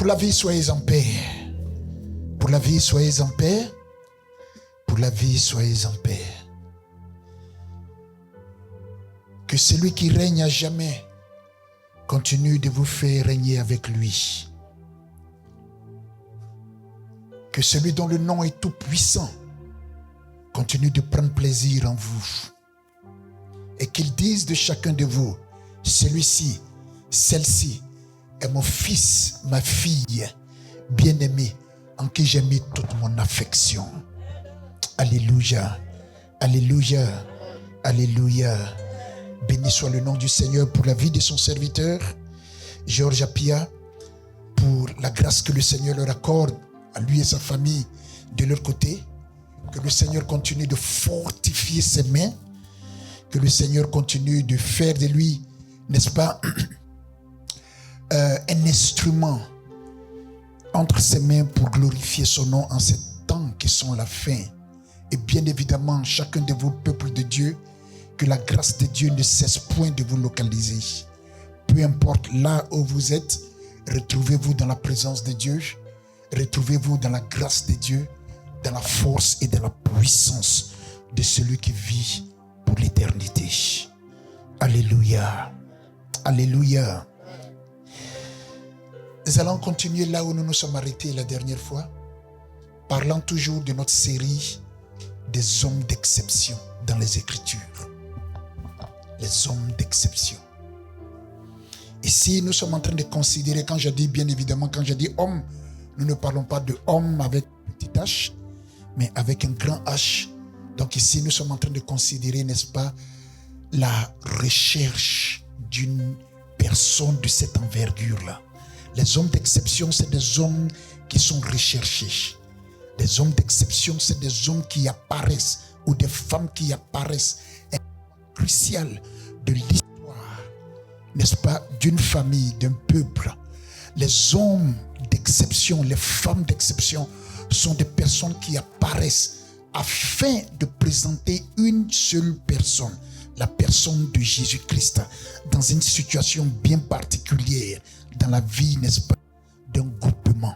Pour la vie, soyez en paix. Pour la vie, soyez en paix. Pour la vie, soyez en paix. Que celui qui règne à jamais continue de vous faire régner avec lui. Que celui dont le nom est tout puissant continue de prendre plaisir en vous. Et qu'il dise de chacun de vous, celui-ci, celle-ci est mon fils, ma fille, bien-aimée, en qui j'ai mis toute mon affection. Alléluia, alléluia, alléluia. Béni soit le nom du Seigneur pour la vie de son serviteur, Georges Apia, pour la grâce que le Seigneur leur accorde à lui et sa famille de leur côté. Que le Seigneur continue de fortifier ses mains. Que le Seigneur continue de faire de lui, n'est-ce pas, un instrument entre ses mains pour glorifier son nom en ces temps qui sont la fin. Et bien évidemment, chacun de vous, peuples de Dieu, que la grâce de Dieu ne cesse point de vous localiser. Peu importe là où vous êtes, retrouvez-vous dans la présence de Dieu. Retrouvez-vous dans la grâce de Dieu, dans la force et dans la puissance de celui qui vit pour l'éternité. Alléluia. Alléluia. Nous allons continuer là où nous nous sommes arrêtés la dernière fois, parlant toujours de notre série des hommes d'exception dans les Écritures. Les hommes d'exception. Ici, nous sommes en train de considérer, quand je dis bien évidemment, quand je dis homme, nous ne parlons pas de homme avec un petit H, mais avec un grand H. Donc ici, nous sommes en train de considérer, n'est-ce pas, la recherche d'une personne de cette envergure-là. Les hommes d'exception, c'est des hommes qui sont recherchés. Les hommes d'exception, c'est des hommes qui apparaissent ou des femmes qui apparaissent. Un moment crucial de l'histoire, n'est-ce pas, d'une famille, d'un peuple. Les hommes d'exception, les femmes d'exception sont des personnes qui apparaissent afin de présenter une seule personne, la personne de Jésus-Christ, dans une situation bien particulière dans la vie, n'est-ce pas, d'un groupement.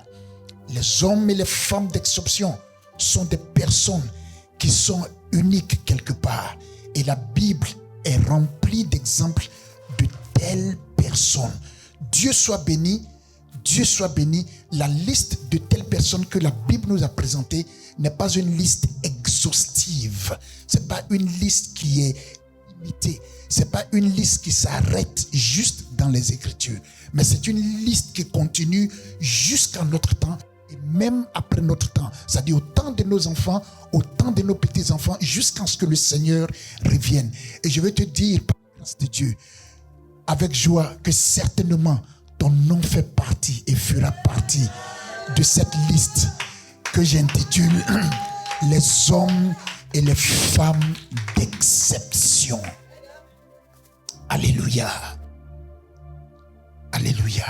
Les hommes et les femmes d'exception sont des personnes qui sont uniques quelque part. Et la Bible est remplie d'exemples de telles personnes. Dieu soit béni. Dieu soit béni. La liste de telles personnes que la Bible nous a présentées n'est pas une liste exhaustive. Ce n'est pas une liste qui est limitée. Ce n'est pas une liste qui s'arrête juste dans les Écritures. Mais c'est une liste qui continue jusqu'à notre temps et même après notre temps. C'est-à-dire au temps de nos enfants, au temps de nos petits-enfants, jusqu'à ce que le Seigneur revienne. Et je veux te dire, par la grâce de Dieu, avec joie, que certainement ton nom fait partie et fera partie de cette liste que j'intitule les hommes et les femmes d'exception. Alléluia. Alléluia.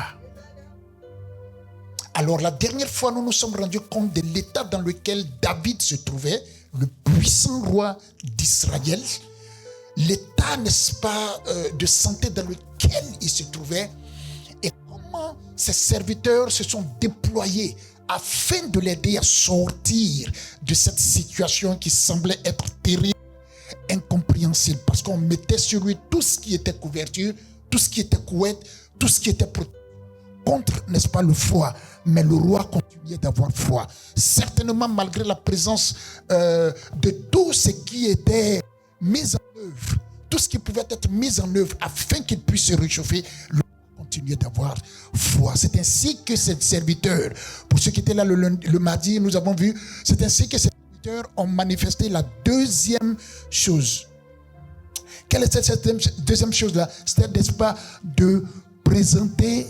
Alors la dernière fois, nous nous sommes rendus compte de l'état dans lequel David se trouvait, le puissant roi d'Israël. L'état, n'est-ce pas, de santé dans lequel il se trouvait. Et comment ses serviteurs se sont déployés afin de l'aider à sortir de cette situation qui semblait être terrible, incompréhensible. Parce qu'on mettait sur lui tout ce qui était couverture, tout ce qui était couette, tout ce qui était contre, n'est-ce pas, le froid. Mais le roi continuait d'avoir froid. Certainement malgré la présence de tout ce qui était mis en œuvre, tout ce qui pouvait être mis en œuvre afin qu'il puisse se réchauffer, le roi continuait d'avoir froid. C'est ainsi que ces serviteurs, pour ceux qui étaient là le mardi, nous avons vu, c'est ainsi que ces serviteurs ont manifesté la deuxième chose. Quelle est cette deuxième chose-là? C'était, n'est-ce pas, de présenter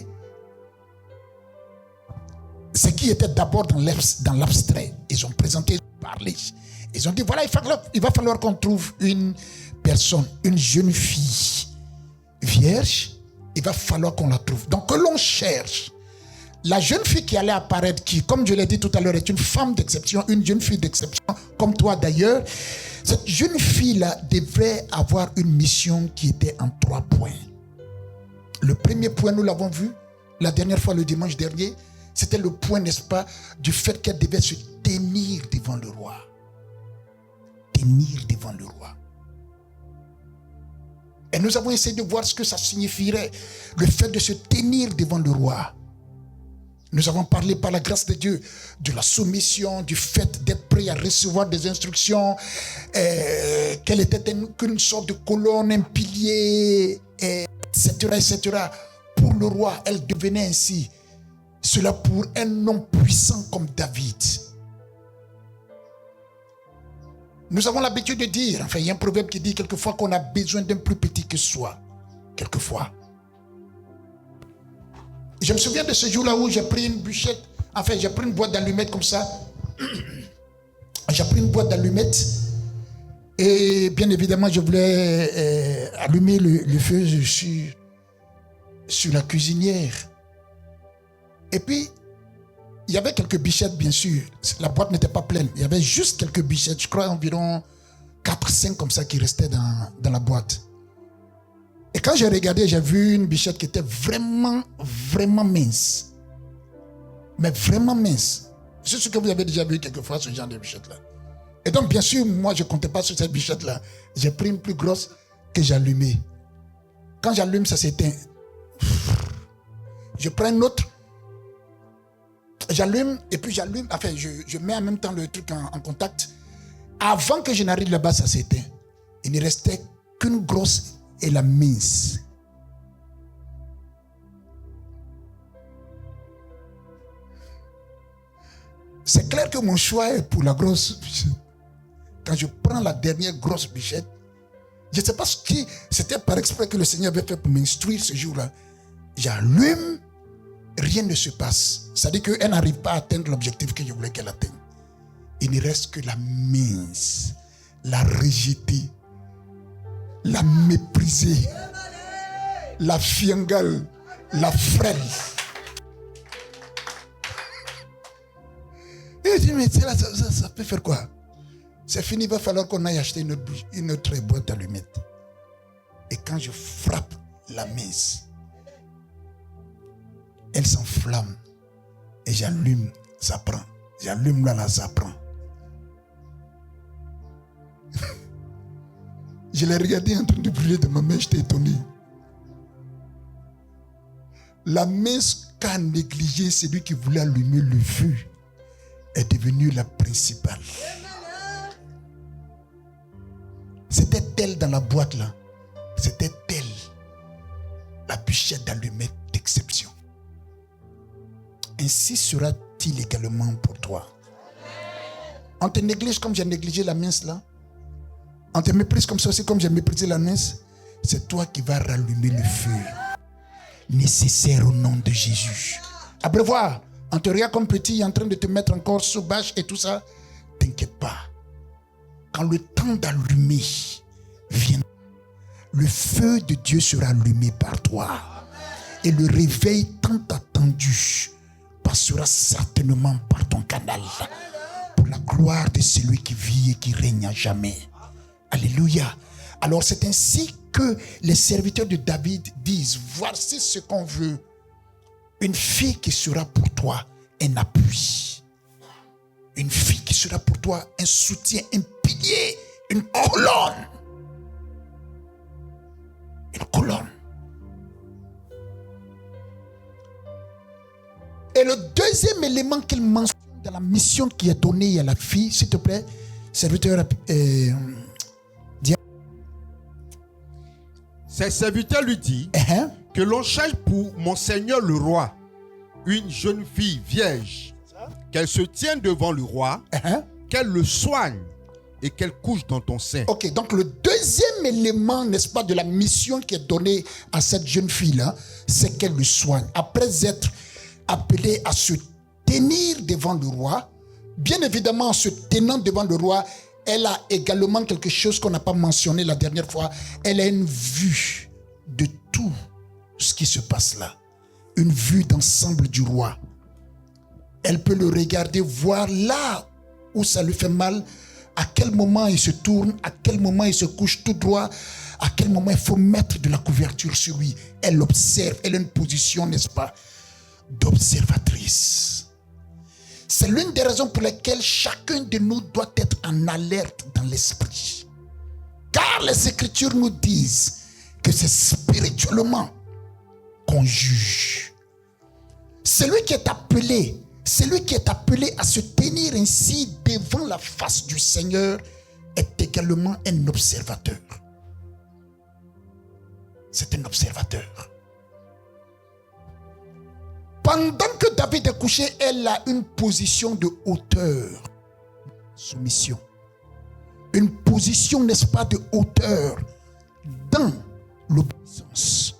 ce qui était d'abord dans l'abstrait. Ils ont présenté, ils ont parlé. Ils ont dit, voilà, il va falloir qu'on trouve une personne, une jeune fille vierge. Il va falloir qu'on la trouve. Donc, que l'on cherche. La jeune fille qui allait apparaître, qui, comme je l'ai dit tout à l'heure, est une femme d'exception, une jeune fille d'exception, comme toi d'ailleurs. Cette jeune fille-là devait avoir une mission qui était en 3 points. Le premier point, nous l'avons vu la dernière fois, le dimanche dernier, C'était le point, n'est-ce pas, du fait qu'elle devait se tenir devant le roi. Tenir devant le roi. Et nous avons essayé de voir ce que ça signifierait, le fait de se tenir devant le roi. Nous avons parlé par la grâce de Dieu de la soumission, du fait d'être prêt à recevoir des instructions, qu'elle était qu'une sorte de colonne, un pilier, etc., etc. Pour le roi, elle devenait ainsi. Cela pour un homme puissant comme David. Nous avons l'habitude de dire, enfin il y a un proverbe qui dit quelquefois qu'on a besoin d'un plus petit que soi. Quelquefois. Je me souviens de ce jour-là où j'ai pris une bûchette, enfin j'ai pris une boîte d'allumettes comme ça. J'ai pris une boîte d'allumettes et bien évidemment je voulais allumer le feu sur la cuisinière. Et puis, il y avait quelques bichettes, bien sûr. La boîte n'était pas pleine. Il y avait juste quelques bichettes, je crois environ 4-5 comme ça qui restaient dans la boîte. Et quand j'ai regardé, j'ai vu une bichette qui était vraiment, vraiment mince. Mais vraiment mince. C'est ce que vous avez déjà vu quelquefois, ce genre de bichette-là. Et donc, bien sûr, moi, je ne comptais pas sur cette bichette-là. J'ai pris une plus grosse que j'ai allumée. Quand j'allume, ça s'éteint. Je prends une autre. J'allume et puis j'allume. Enfin, je mets en même temps le truc en contact. Avant que je n'arrive là-bas, ça s'éteint. Il ne restait qu'une grosse et la mince. C'est clair que mon choix est pour la grosse bichette. Quand je prends la dernière grosse bichette, je ne sais pas ce qui... C'était par exprès que le Seigneur avait fait pour m'instruire ce jour-là. J'allume, rien ne se passe. Ça veut dire qu'elle n'arrive pas à atteindre l'objectif que je voulais qu'elle atteigne. Il ne reste que la mince, la rejetée, la méprisée, la fiangale, la frêle. Et je dis, mais ça peut faire quoi? C'est fini, il va falloir qu'on aille acheter une autre boîte d'allumettes. Et quand je frappe la mince, elle s'enflamme. Et j'allume, ça prend. J'allume là, ça prend. Je l'ai regardé en train de brûler de ma main, j'étais étonné. La mince qu'a négligé celui qui voulait allumer le feu est devenue la principale. C'était elle dans la boîte là. C'était elle, la bûchette d'allumettes d'exception. Ainsi sera-t-il également pour toi. On te néglige comme j'ai négligé la mince là. On te méprise comme ça aussi, comme j'ai méprisé la mince. C'est toi qui vas rallumer le feu nécessaire au nom de Jésus. Abreuvoir, on te regarde comme petit, en train de te mettre encore sous bâche et tout ça. T'inquiète pas. Quand le temps d'allumer vient, le feu de Dieu sera allumé par toi. Et le réveil tant attendu passera certainement par ton canal. Pour la gloire de celui qui vit et qui règne à jamais. Alléluia. Alors c'est ainsi que les serviteurs de David disent, voici ce qu'on veut. Une fille qui sera pour toi un appui. Une fille qui sera pour toi un soutien, un pilier, une colonne. Une colonne. Et le deuxième élément qu'il mentionne dans la mission qui est donnée à la fille, s'il te plaît, serviteur, ses serviteurs lui disent que l'on cherche pour mon seigneur le roi une jeune fille vierge, qu'elle se tienne devant le roi, qu'elle le soigne et qu'elle couche dans ton sein. Ok, donc le deuxième élément, n'est-ce pas, de la mission qui est donnée à cette jeune fille-là, c'est qu'elle le soigne. Après être appelée à se tenir devant le roi, bien évidemment en se tenant devant le roi, elle a également quelque chose qu'on n'a pas mentionné la dernière fois. Elle a une vue de tout ce qui se passe là. Une vue d'ensemble du roi. Elle peut le regarder, voir là où ça lui fait mal, à quel moment il se tourne, à quel moment il se couche tout droit, à quel moment il faut mettre de la couverture sur lui. Elle observe, elle a une position, n'est-ce pas, d'observatrice. C'est l'une des raisons pour lesquelles chacun de nous doit être en alerte dans l'esprit. Car les Écritures nous disent que c'est spirituellement qu'on juge. Celui qui est appelé à se tenir ainsi devant la face du Seigneur est également un observateur. C'est un observateur. Pendant que David est couché, elle a une position de hauteur, soumission. Une position, n'est-ce pas, de hauteur dans l'obéissance.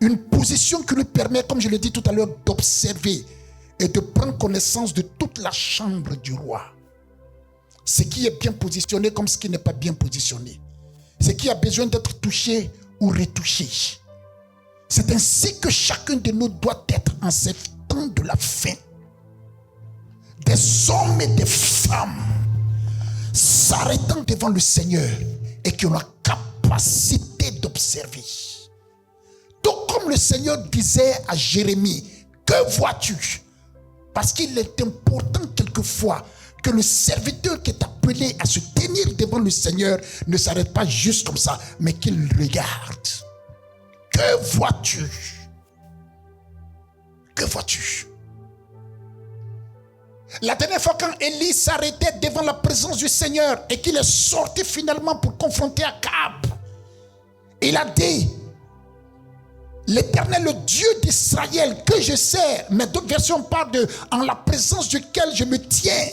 Une position qui lui permet, comme je l'ai dit tout à l'heure, d'observer et de prendre connaissance de toute la chambre du roi. Ce qui est bien positionné comme ce qui n'est pas bien positionné. Ce qui a besoin d'être touché ou retouché. C'est ainsi que chacun de nous doit être en ces temps de la fin. Des hommes et des femmes s'arrêtant devant le Seigneur et qui ont la capacité d'observer. Tout comme le Seigneur disait à Jérémie, que vois-tu? Parce qu'il est important quelquefois que le serviteur qui est appelé à se tenir devant le Seigneur ne s'arrête pas juste comme ça, mais qu'il regarde. Que vois-tu? Que vois-tu? La dernière fois quand Élie s'arrêtait devant la présence du Seigneur et qu'il est sorti finalement pour confronter Akab, il a dit, l'Éternel, le Dieu d'Israël que je sers, mais d'autres versions parlent de en la présence duquel je me tiens.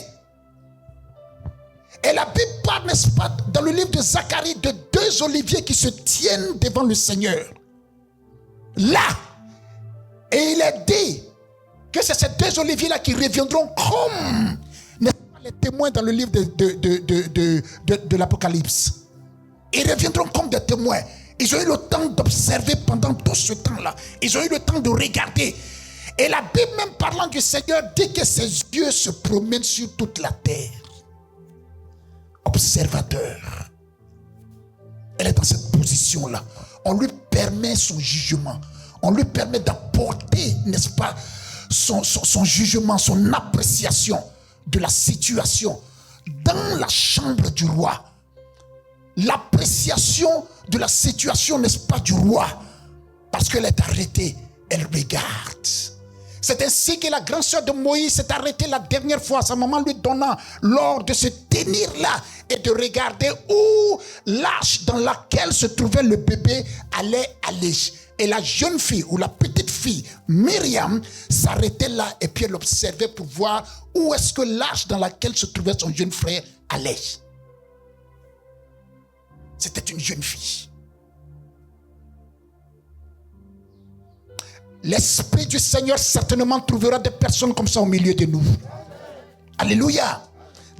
Et la Bible parle, n'est-ce pas, dans le livre de Zacharie, de deux oliviers qui se tiennent devant le Seigneur. Là, et il est dit que c'est ces deux oliviers-là qui reviendront comme, n'est-ce pas, les témoins dans le livre de l'Apocalypse. Ils reviendront comme des témoins. Ils ont eu le temps d'observer pendant tout ce temps-là. Ils ont eu le temps de regarder. Et la Bible, même parlant du Seigneur, dit que ses yeux se promènent sur toute la terre. Observateur. Elle est dans cette position-là. On lui permet son jugement. On lui permet d'apporter, n'est-ce pas, son jugement, son appréciation de la situation dans la chambre du roi. L'appréciation de la situation, n'est-ce pas, du roi. Parce qu'elle est arrêtée, elle regarde. C'est ainsi que la grande sœur de Moïse s'est arrêtée la dernière fois, sa maman lui donnant l'ordre de se tenir là et de regarder où l'arche dans laquelle se trouvait le bébé allait aller. Et la jeune fille ou la petite fille, Myriam, s'arrêtait là et puis elle observait pour voir où est-ce que l'arche dans laquelle se trouvait son jeune frère allait. C'était une jeune fille. L'Esprit du Seigneur certainement trouvera des personnes comme ça au milieu de nous. Alléluia.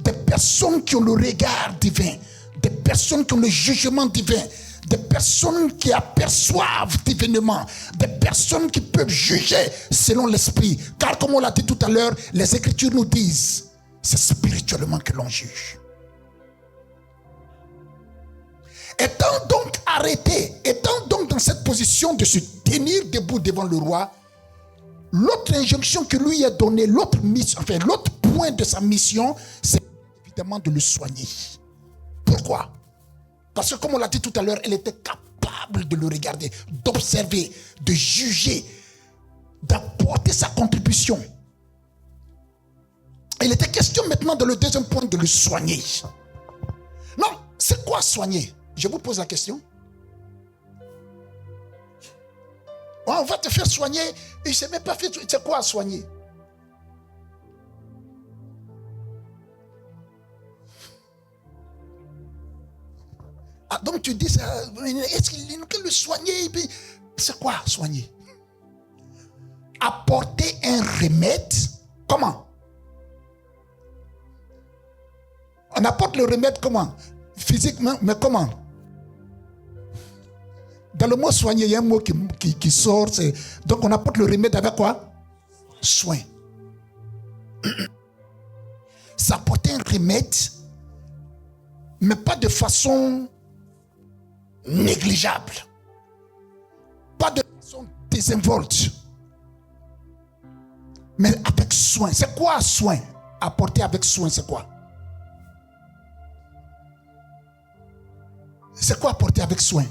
Des personnes qui ont le regard divin. Des personnes qui ont le jugement divin. Des personnes qui aperçoivent divinement. Des personnes qui peuvent juger selon l'Esprit. Car comme on l'a dit tout à l'heure, les Écritures nous disent, c'est spirituellement que l'on juge. Étant donc arrêté, étant donc dans cette position de se tenir debout devant le roi, l'autre injonction que lui a donnée, l'autre point de sa mission, c'est évidemment de le soigner. Pourquoi? Parce que comme on l'a dit tout à l'heure, elle était capable de le regarder, d'observer, de juger, d'apporter sa contribution. Il était question maintenant dans le deuxième point de le soigner. Non, c'est quoi soigner? Je vous pose la question. On va te faire soigner. Il ne s'est même pas fait. C'est quoi soigner? Ah, donc tu dis, est-ce qu'il peut le soigner? C'est quoi soigner? Apporter un remède. Comment? On apporte le remède comment? Physiquement, mais comment? Dans le mot soigner, il y a un mot qui sort. Donc on apporte le remède avec quoi? Soin. Ça apporter un remède, mais pas de façon négligeable. Pas de façon désinvolte. Mais avec soin. C'est quoi soin? Apporter avec soin, c'est quoi? C'est quoi apporter avec soin?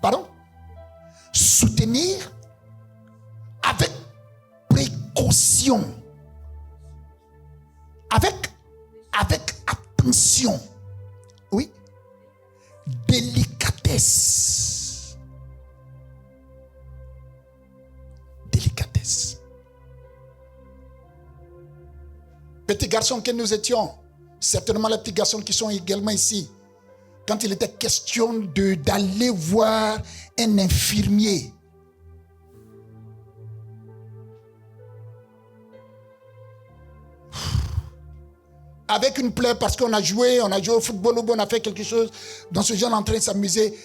Pardon? Soutenir avec précaution. Avec attention. Oui. Délicatesse. Délicatesse. Petits garçons que nous étions, certainement les petits garçons qui sont également ici, quand il était question d'aller voir un infirmier, avec une plaie parce qu'on a joué au football ou on a fait quelque chose dans ce genre en train de s'amuser,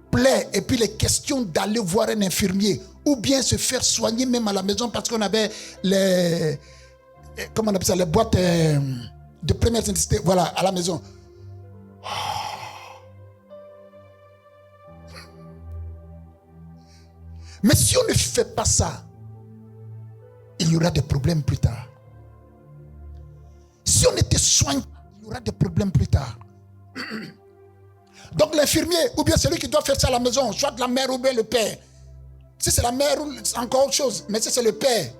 plaie, et puis les questions d'aller voir un infirmier ou bien se faire soigner même à la maison parce qu'on avait les, comment on appelle ça, les boîtes de première nécessité, voilà, à la maison. Mais si on ne fait pas ça, il y aura des problèmes plus tard. Si on ne te soigne pas, il y aura des problèmes plus tard. Donc l'infirmier, ou bien celui qui doit faire ça à la maison, soit la mère ou bien le père. Si c'est la mère, c'est encore autre chose. Mais si c'est le père,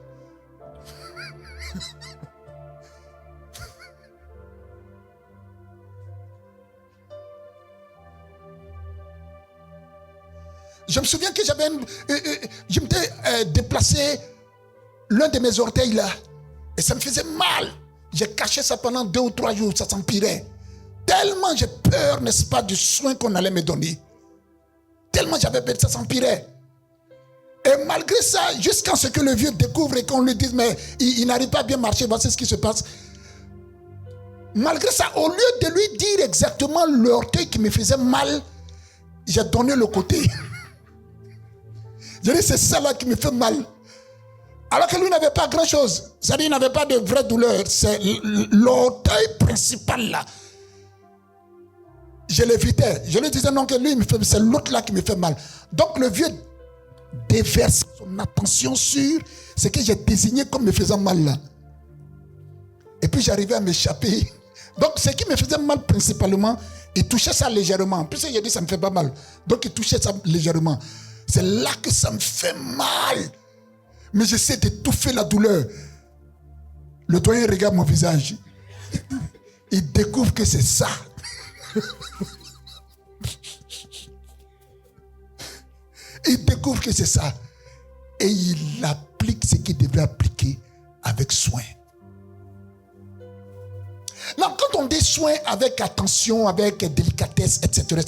je me souviens que je m'étais déplacé l'un de mes orteils là, et ça me faisait mal. J'ai caché ça pendant 2 ou 3 jours, ça s'empirait. Tellement j'ai peur, n'est-ce pas, du soin qu'on allait me donner. Tellement j'avais peur, ça s'empirait. Et malgré ça, jusqu'à ce que le vieux découvre et qu'on lui dise, mais il n'arrive pas à bien marcher, voici ce qui se passe. Malgré ça, au lieu de lui dire exactement l'orteil qui me faisait mal, j'ai donné le côté. J'ai dit, c'est ça là qui me fait mal. Alors que lui n'avait pas grand-chose. C'est-à-dire qu'il n'avait pas de vraie douleur. C'est l'orteil principal là. Je l'évitais. Je lui disais non, que lui, c'est l'autre là qui me fait mal. Donc le vieux déverse son attention sur ce que j'ai désigné comme me faisant mal là. Et puis j'arrivais à m'échapper. Donc ce qui me faisait mal principalement, il touchait ça légèrement. Puis j'ai dit ça me fait pas mal. Donc il touchait ça légèrement. C'est là que ça me fait mal. Mais j'essaie d'étouffer la douleur. Le doyen regarde mon visage. Il découvre que c'est ça. Il découvre que c'est ça. Et il applique ce qu'il devrait appliquer avec soin. Non, quand on dit soin avec attention, avec délicatesse, etc.,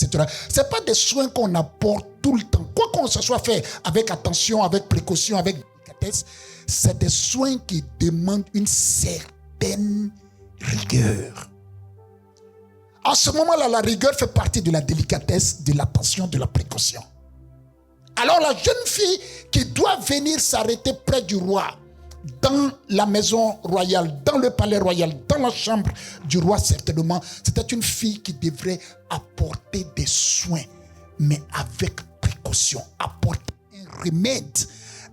ce n'est pas des soins qu'on apporte tout le temps. Quoi qu'on se soit fait avec attention, avec précaution, avec délicatesse, c'est des soins qui demandent une certaine rigueur. En ce moment-là, la rigueur fait partie de la délicatesse, de l'attention, de la précaution. Alors la jeune fille qui doit venir s'arrêter près du roi, dans la maison royale, dans le palais royal, dans la chambre du roi certainement, c'était une fille qui devrait apporter des soins, mais avec précaution. Apporter un remède,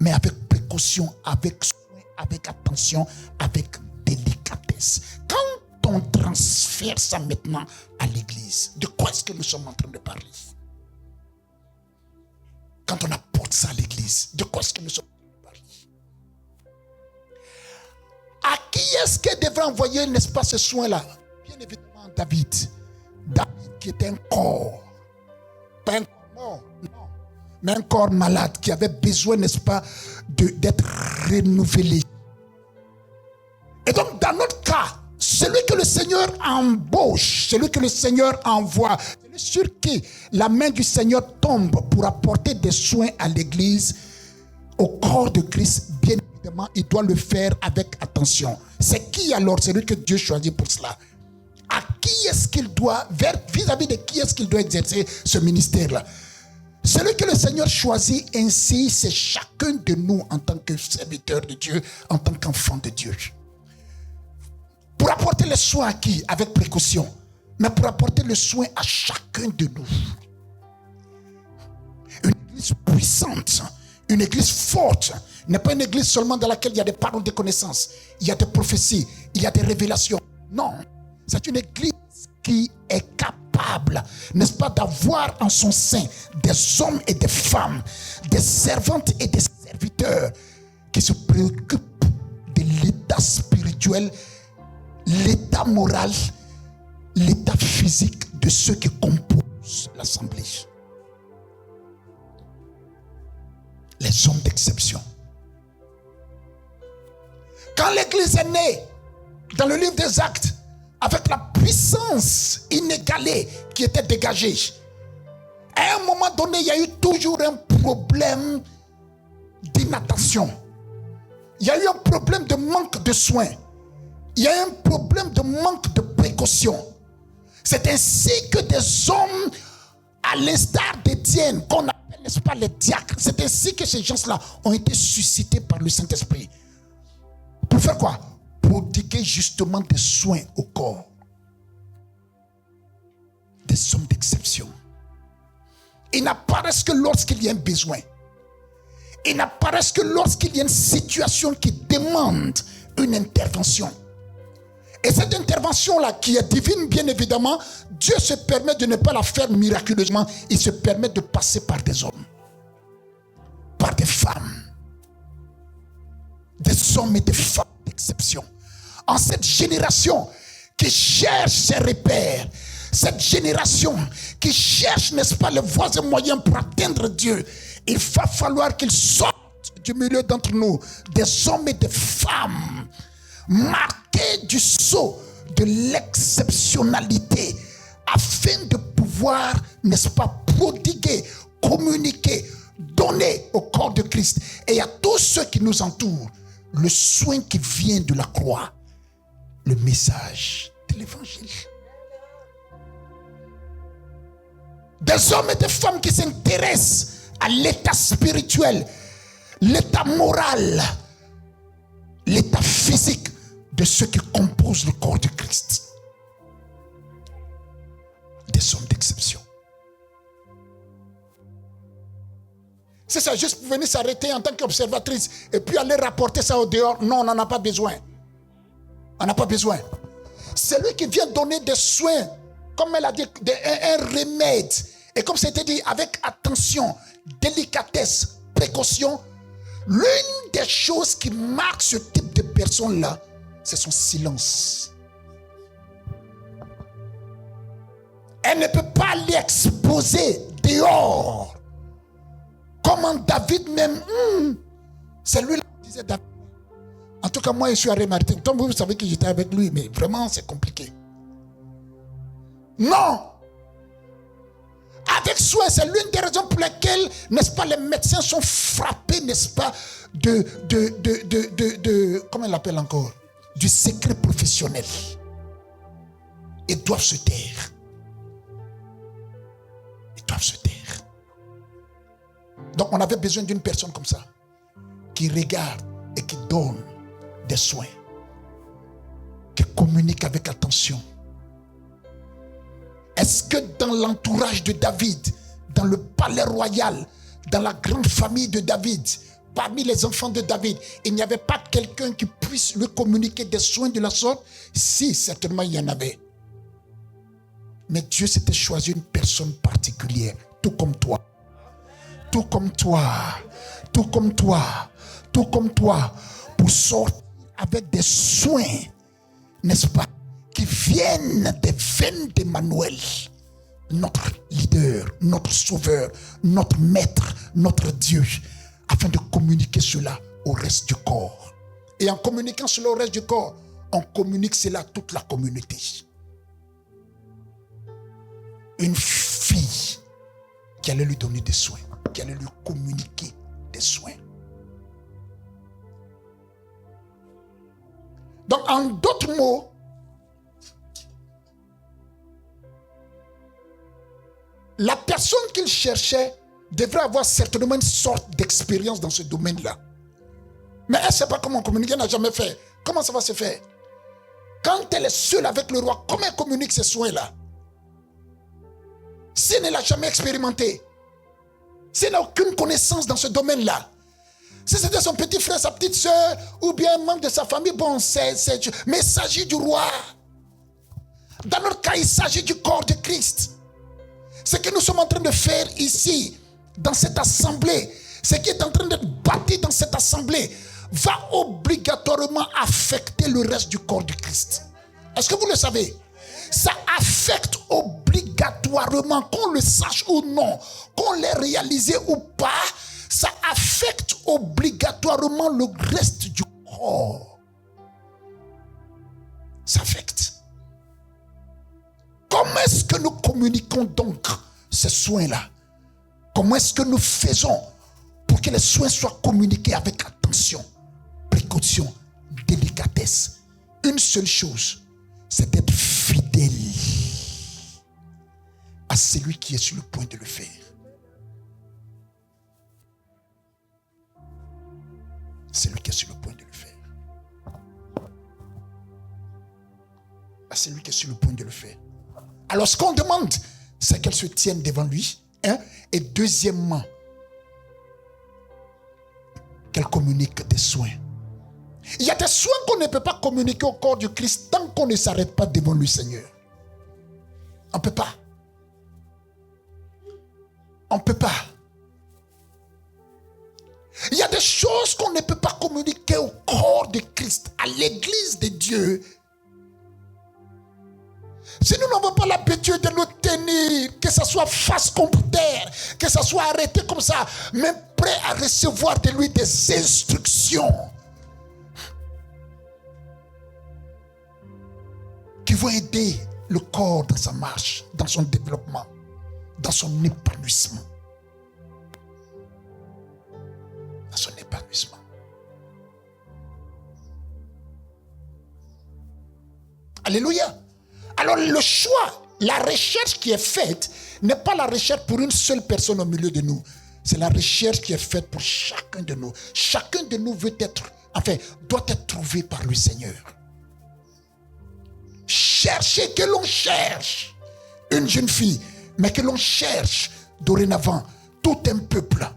mais avec précaution, avec soin, avec attention, avec délicatesse. Quand on transfère ça maintenant à l'église, de quoi est-ce que nous sommes en train de parler? Quand on apporte ça à l'église, de quoi est-ce que nous sommes en train de parler? À qui est-ce qu'elle devrait envoyer, n'est-ce pas, ce soin-là? Bien évidemment, David. David qui était un corps. Pas un corps mort, non. Mais un corps malade qui avait besoin, n'est-ce pas, d'être renouvelé. Et donc, dans notre cas, celui que le Seigneur embauche, celui que le Seigneur envoie, celui sur qui la main du Seigneur tombe pour apporter des soins à l'église, au corps de Christ, bien évidemment, il doit le faire avec attention. C'est qui alors, celui que Dieu choisit pour cela? À qui est-ce qu'il doit, vis-à-vis de qui est-ce qu'il doit exercer ce ministère-là? Celui que le Seigneur choisit ainsi, c'est chacun de nous en tant que serviteur de Dieu, en tant qu'enfant de Dieu. Pour apporter le soin à qui? Avec précaution. Mais pour apporter le soin à chacun de nous. Une église puissante, Une église forte n'est pas une église seulement dans laquelle il y a des paroles de connaissance, il y a des prophéties, il y a des révélations. Non, c'est une église qui est capable, n'est-ce pas, d'avoir en son sein des hommes et des femmes, des servantes et des serviteurs qui se préoccupent de l'état spirituel, l'état moral, l'état physique de ceux qui composent l'assemblée. Les hommes d'exception. Quand l'église est née, dans le livre des Actes, avec la puissance inégalée qui était dégagée, à un moment donné, il y a eu toujours un problème d'inattention. Il y a eu un problème de manque de soins. Il y a eu un problème de manque de précaution. C'est ainsi que des hommes, à l'instar d'Étienne, qu'on appelle, n'est-ce pas, les diacres, c'est ainsi que ces gens-là ont été suscités par le Saint-Esprit. Pour faire quoi? Prodiguer justement des soins au corps. Des hommes d'exception. Ils n'apparaissent que lorsqu'il y a un besoin. Ils n'apparaissent que lorsqu'il y a une situation qui demande une intervention. Et cette intervention-là, qui est divine, bien évidemment, Dieu se permet de ne pas la faire miraculeusement. Il se permet de passer par des hommes, par des femmes, des hommes et des femmes d'exception. En cette génération qui cherche ses repères, cette génération qui cherche, n'est-ce pas, les voies et moyens pour atteindre Dieu, il va falloir qu'il sorte du milieu d'entre nous des hommes et des femmes marqués du sceau de l'exceptionnalité afin de pouvoir, n'est-ce pas, prodiguer, communiquer, donner au corps de Christ et à tous ceux qui nous entourent le soin qui vient de la croix, le message de l'évangile. Des hommes et des femmes qui s'intéressent à l'état spirituel, l'état moral, l'état physique de ceux qui composent le corps de Christ. Des hommes d'exception. C'est ça, juste pour venir s'arrêter en tant qu'observatrice et puis aller rapporter ça au dehors. Non, on n'en a pas besoin. On n'a pas besoin. C'est lui qui vient donner des soins, comme elle a dit, un remède. Et comme c'était dit, avec attention, délicatesse, précaution, l'une des choses qui marque ce type de personne-là, c'est son silence. Elle ne peut pas l'exposer dehors. Comment David même, c'est lui qui disait David. En tout cas, moi, je suis arrivé Martin. Comme vous savez que j'étais avec lui, mais vraiment, c'est compliqué. Non! Avec soin, c'est l'une des raisons pour lesquelles, n'est-ce pas, les médecins sont frappés, n'est-ce pas, comment on l'appelle encore? Du secret professionnel. Ils doivent se taire. Ils doivent se taire. Donc, on avait besoin d'une personne comme ça, qui regarde et qui donne des soins, qui communique avec attention. Est-ce que dans l'entourage de David, dans le palais royal, dans la grande famille de David, parmi les enfants de David, il n'y avait pas quelqu'un qui puisse lui communiquer des soins de la sorte? Si, certainement il y en avait. Mais Dieu s'était choisi une personne particulière, tout comme toi. Tout comme toi, tout comme toi, tout comme toi, pour sortir avec des soins, n'est-ce pas, qui viennent des veines d'Emmanuel, notre leader, notre sauveur, notre maître, notre Dieu, afin de communiquer cela au reste du corps. Et en communiquant cela au reste du corps, on communique cela à toute la communauté. Une fille qui allait lui donner des soins, qui allait lui communiquer des soins. Donc, en d'autres mots, la personne qu'il cherchait devrait avoir certainement une sorte d'expérience dans ce domaine-là. Mais elle ne sait pas comment communiquer, elle n'a jamais fait. Comment ça va se faire? Quand elle est seule avec le roi, comment elle communique ces soins-là? Si elle ne l'a jamais expérimenté, si elle n'a aucune connaissance dans ce domaine-là, Si c'était son petit frère, sa petite soeur, ou bien un membre de sa famille, bon, mais il s'agit du roi. Dans notre cas, il s'agit du corps de Christ. Ce que nous sommes en train de faire ici, dans cette assemblée, ce qui est en train d'être bâti dans cette assemblée, va obligatoirement affecter le reste du corps de Christ. Est-ce que vous le savez? Ça affecte obligatoirement, qu'on le sache ou non, qu'on l'ait réalisé ou pas, ça affecte obligatoirement le reste du corps. Ça affecte. Comment est-ce que nous communiquons donc ces soins-là? Comment est-ce que nous faisons pour que les soins soient communiqués avec attention, précaution, délicatesse? Une seule chose, c'est d'être fidèle à celui qui est sur le point de le faire. Celui qui est sur le point de le faire. À celui qui est sur le point de le faire. Alors ce qu'on demande, c'est qu'elle se tienne devant lui. Et deuxièmement, qu'elle communique des soins. Il y a des soins qu'on ne peut pas communiquer au corps du Christ tant qu'on ne s'arrête pas devant le Seigneur. On ne peut pas. On ne peut pas. Il y a des choses qu'on ne peut pas communiquer au corps de Christ, à l'église de Dieu. Si nous n'avons pas l'habitude de nous tenir, que ce soit face contre terre, que ce soit arrêté comme ça, mais prêt à recevoir de lui des instructions qui vont aider le corps dans sa marche, dans son développement, dans son épanouissement. Dans son épanouissement. Alléluia. Alors le choix, la recherche qui est faite, n'est pas la recherche pour une seule personne au milieu de nous. C'est la recherche qui est faite pour chacun de nous. Chacun de nous doit être trouvé par le Seigneur. Cherchez, que l'on cherche une jeune fille, mais que l'on cherche dorénavant tout un peuple,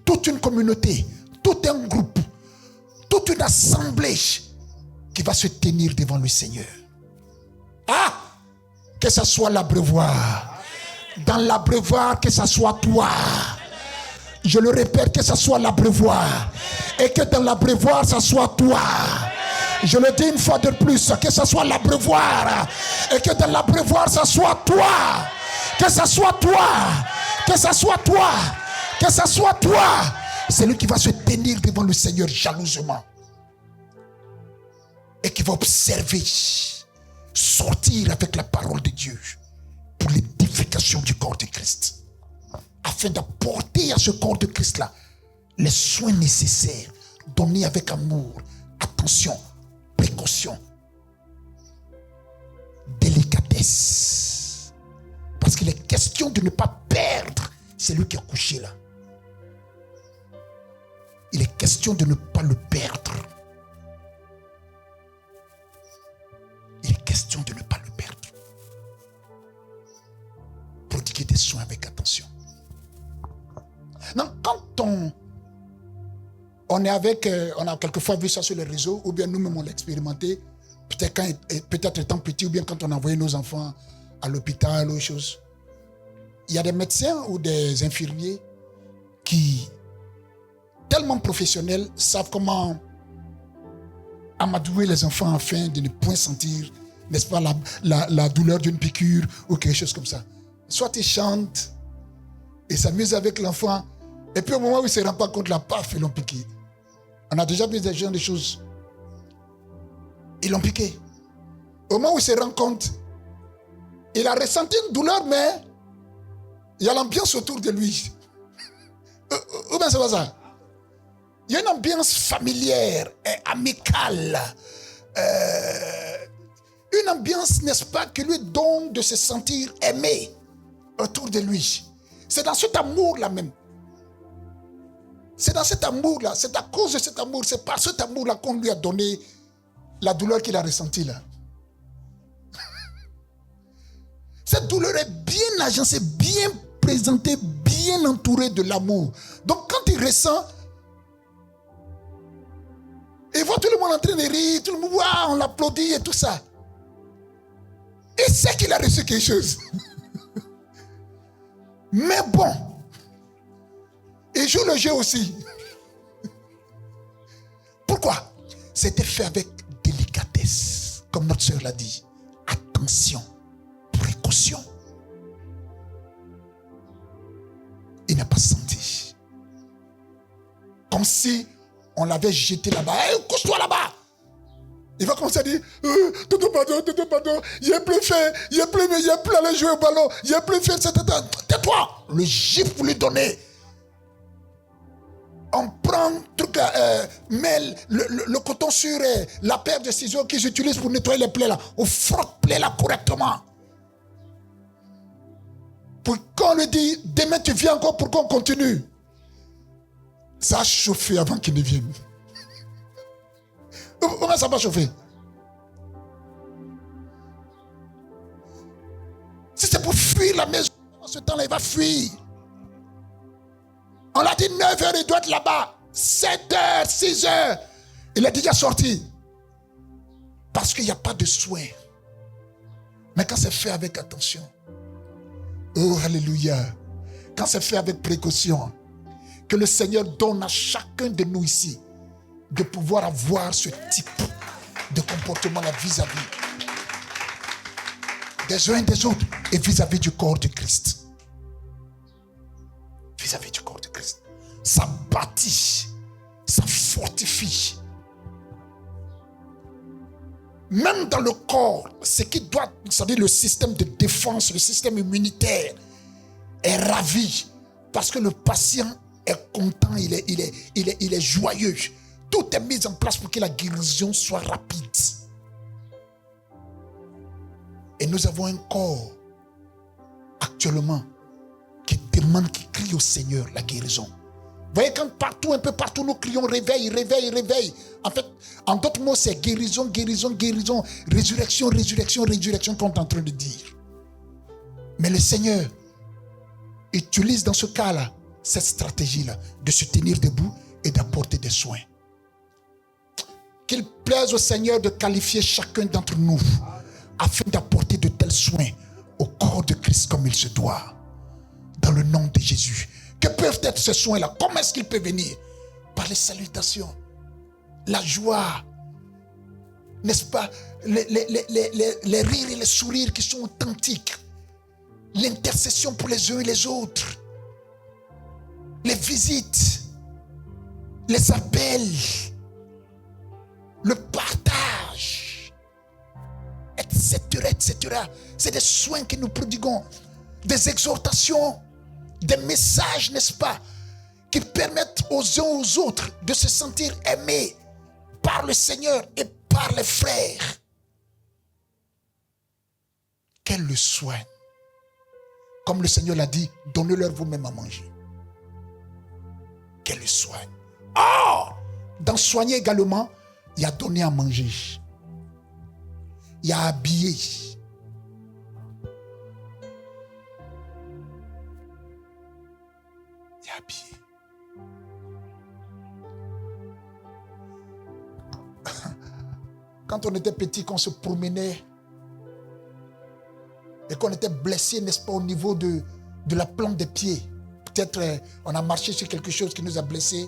toute une communauté, tout un groupe, toute une assemblée qui va se tenir devant le Seigneur. Ah, que ce soit l'abreuvoir. Dans l'abreuvoir, que ce soit toi. Je le répète, que ce soit l'abreuvoir. Et que dans l'abreuvoir, ce soit toi. Je le dis une fois de plus, que ce soit l'abreuvoir. Et que dans l'abreuvoir, ce soit toi. Que ce soit toi. Que ce soit toi. Que ce soit toi. C'est lui qui va se tenir devant le Seigneur jalousement. Et qui va observer, sortir avec la parole de Dieu pour l'édification du corps de Christ, afin d'apporter à ce corps de Christ-là les soins nécessaires, donnés avec amour, attention, précaution, délicatesse. Parce qu'il est question de ne pas perdre celui qui est couché là. Il est question de ne pas le perdre. Il est question de ne pas le perdre. Prodiguer des soins avec attention. Non, quand on est avec, on a quelquefois vu ça sur les réseaux, ou bien nous-mêmes on l'a expérimenté, peut-être étant petit, ou bien quand on envoyait nos enfants à l'hôpital ou autre chose. Il y a des médecins ou des infirmiers qui, tellement professionnels, savent comment amadouer les enfants afin de ne point sentir, n'est-ce pas, la douleur d'une piqûre ou quelque chose comme ça. Soit ils chantent et s'amusent avec l'enfant, et puis au moment où il ne se rend pas compte, la paf, ils l'ont piqué. On a déjà vu des gens, des choses. Ils l'ont piqué. Au moment où il se rend compte, il a ressenti une douleur, mais il y a l'ambiance autour de lui. Ou bien c'est pas ça? Il y a une ambiance familière et amicale. Une ambiance, n'est-ce pas, qui lui donne de se sentir aimé autour de lui. C'est dans cet amour-là même. C'est dans cet amour-là. C'est à cause de cet amour. C'est par cet amour-là qu'on lui a donné la douleur qu'il a ressentie là. Cette douleur est bien agencée, bien présentée, bien entourée de l'amour. Donc quand il ressent, tout le monde est en train de rire, tout le monde, on l'applaudit et tout ça. Il sait qu'il a reçu quelque chose. Mais bon, il joue le jeu aussi. Pourquoi? C'était fait avec délicatesse, comme notre sœur l'a dit. Attention, précaution. Il n'a pas senti. Comme si on l'avait jeté là-bas. Hey, couche-toi là-bas. Il va commencer à dire, tonton pardon, il est plus fait, il est plus aller jouer au ballon, il est plus fait, tais-toi. Le gifle pour lui donner. On prend met le coton sur la paire de ciseaux qu'ils utilisent pour nettoyer les plaies là. On frotte les plaies là correctement. Pour qu'on lui dit, demain tu viens encore pour qu'on continue. Ça a chauffé avant qu'il ne vienne. Comment ça va chauffer? Si c'est pour fuir la maison, en ce temps-là, il va fuir. On l'a dit 9h, il doit être là-bas. 7h, 6h. Il est déjà sorti. Parce qu'il n'y a pas de soin. Mais quand c'est fait avec attention. Oh, alléluia. Quand c'est fait avec précaution. Que le Seigneur donne à chacun de nous ici de pouvoir avoir ce type de comportement là vis-à-vis des uns et des autres et vis-à-vis du corps de Christ. Vis-à-vis du corps de Christ. Ça bâtit, ça fortifie. Même dans le corps, ce qui doit, vous savez, le système de défense, le système immunitaire est ravi parce que le patient est content, il est joyeux. Tout est mis en place pour que la guérison soit rapide. Et nous avons un corps actuellement qui demande, qui crie au Seigneur la guérison. Vous voyez, quand partout, un peu partout, nous crions réveil, réveil, réveil. En fait, en d'autres mots, c'est guérison, guérison, guérison, résurrection, résurrection, résurrection qu'on est en train de dire. Mais le Seigneur utilise dans ce cas-là cette stratégie-là de se tenir debout et d'apporter des soins. Qu'il plaise au Seigneur de qualifier chacun d'entre nous afin d'apporter de tels soins au corps de Christ comme il se doit. Dans le nom de Jésus. Que peuvent être ces soins-là? Comment est-ce qu'ils peuvent venir? Par les salutations, la joie, n'est-ce pas? Les rires et les sourires qui sont authentiques. L'intercession pour les uns et les autres. Les visites, les appels, le partage, etc., etc. C'est des soins que nous prodiguons, des exhortations, des messages, n'est-ce pas, qui permettent aux uns aux autres de se sentir aimés par le Seigneur et par les frères. Qu'elles le soignent. Comme le Seigneur l'a dit, donnez-leur vous-même à manger. Qu'elle le soigne. Oh! Dans soigner également, il y a donné à manger. Il y a habillé. Il y a habillé. Quand on était petit, qu'on se promenait et qu'on était blessé, n'est-ce pas, au niveau de la plante des pieds. Peut-être on a marché sur quelque chose qui nous a blessés.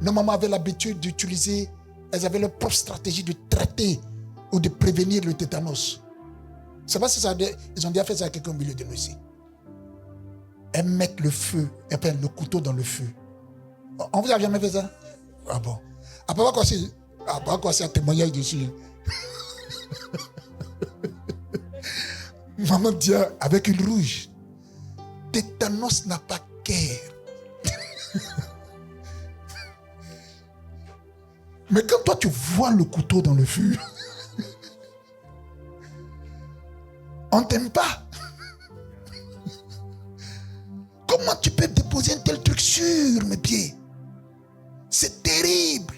Nos mamans avaient l'habitude d'utiliser, elles avaient leur propre stratégie de traiter ou de prévenir le tétanos. Je ne sais pas si ils ont déjà fait ça à quelqu'un au milieu de nous ici. Elles mettent le feu, le couteau dans le feu. On vous a jamais fait ça? Ah bon? Après quoi c'est un témoignage dessus. Maman dit avec une rouge. Tétanos n'a pas guère. Mais quand toi tu vois le couteau dans le feu, on t'aime pas. Comment tu peux déposer un tel truc sur mes pieds? C'est terrible.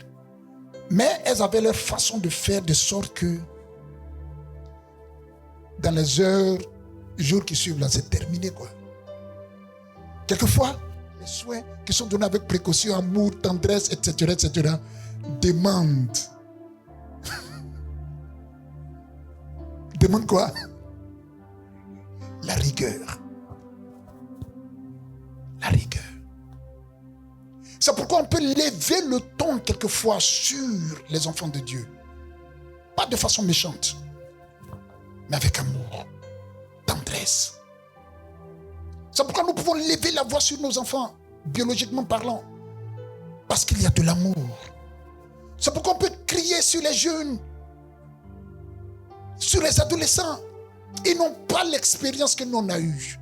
Mais elles avaient leur façon de faire de sorte que dans les jours qui suivent là, c'est terminé quoi. Quelquefois, Les soins qui sont donnés avec précaution, amour, tendresse, etc., etc., demandent. Demande quoi? La rigueur. La rigueur. C'est pourquoi on peut lever le ton quelquefois sur les enfants de Dieu. Pas de façon méchante, mais avec amour, tendresse. C'est pourquoi nous pouvons lever la voix sur nos enfants, biologiquement parlant, parce qu'il y a de l'amour. C'est pourquoi on peut crier sur les jeunes, sur les adolescents. Ils n'ont pas l'expérience que nous on a eue.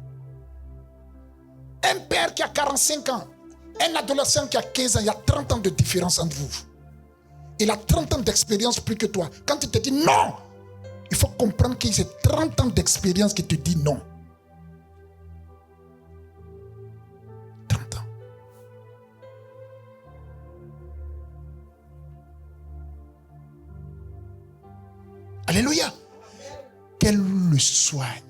Un père qui a 45 ans, un adolescent qui a 15 ans, il y a 30 ans de différence entre vous. Il a 30 ans d'expérience plus que toi. Quand il te dit non, il faut comprendre que c'est 30 ans d'expérience qui te dit non. 30 ans. Alléluia. Qu'elle le soigne.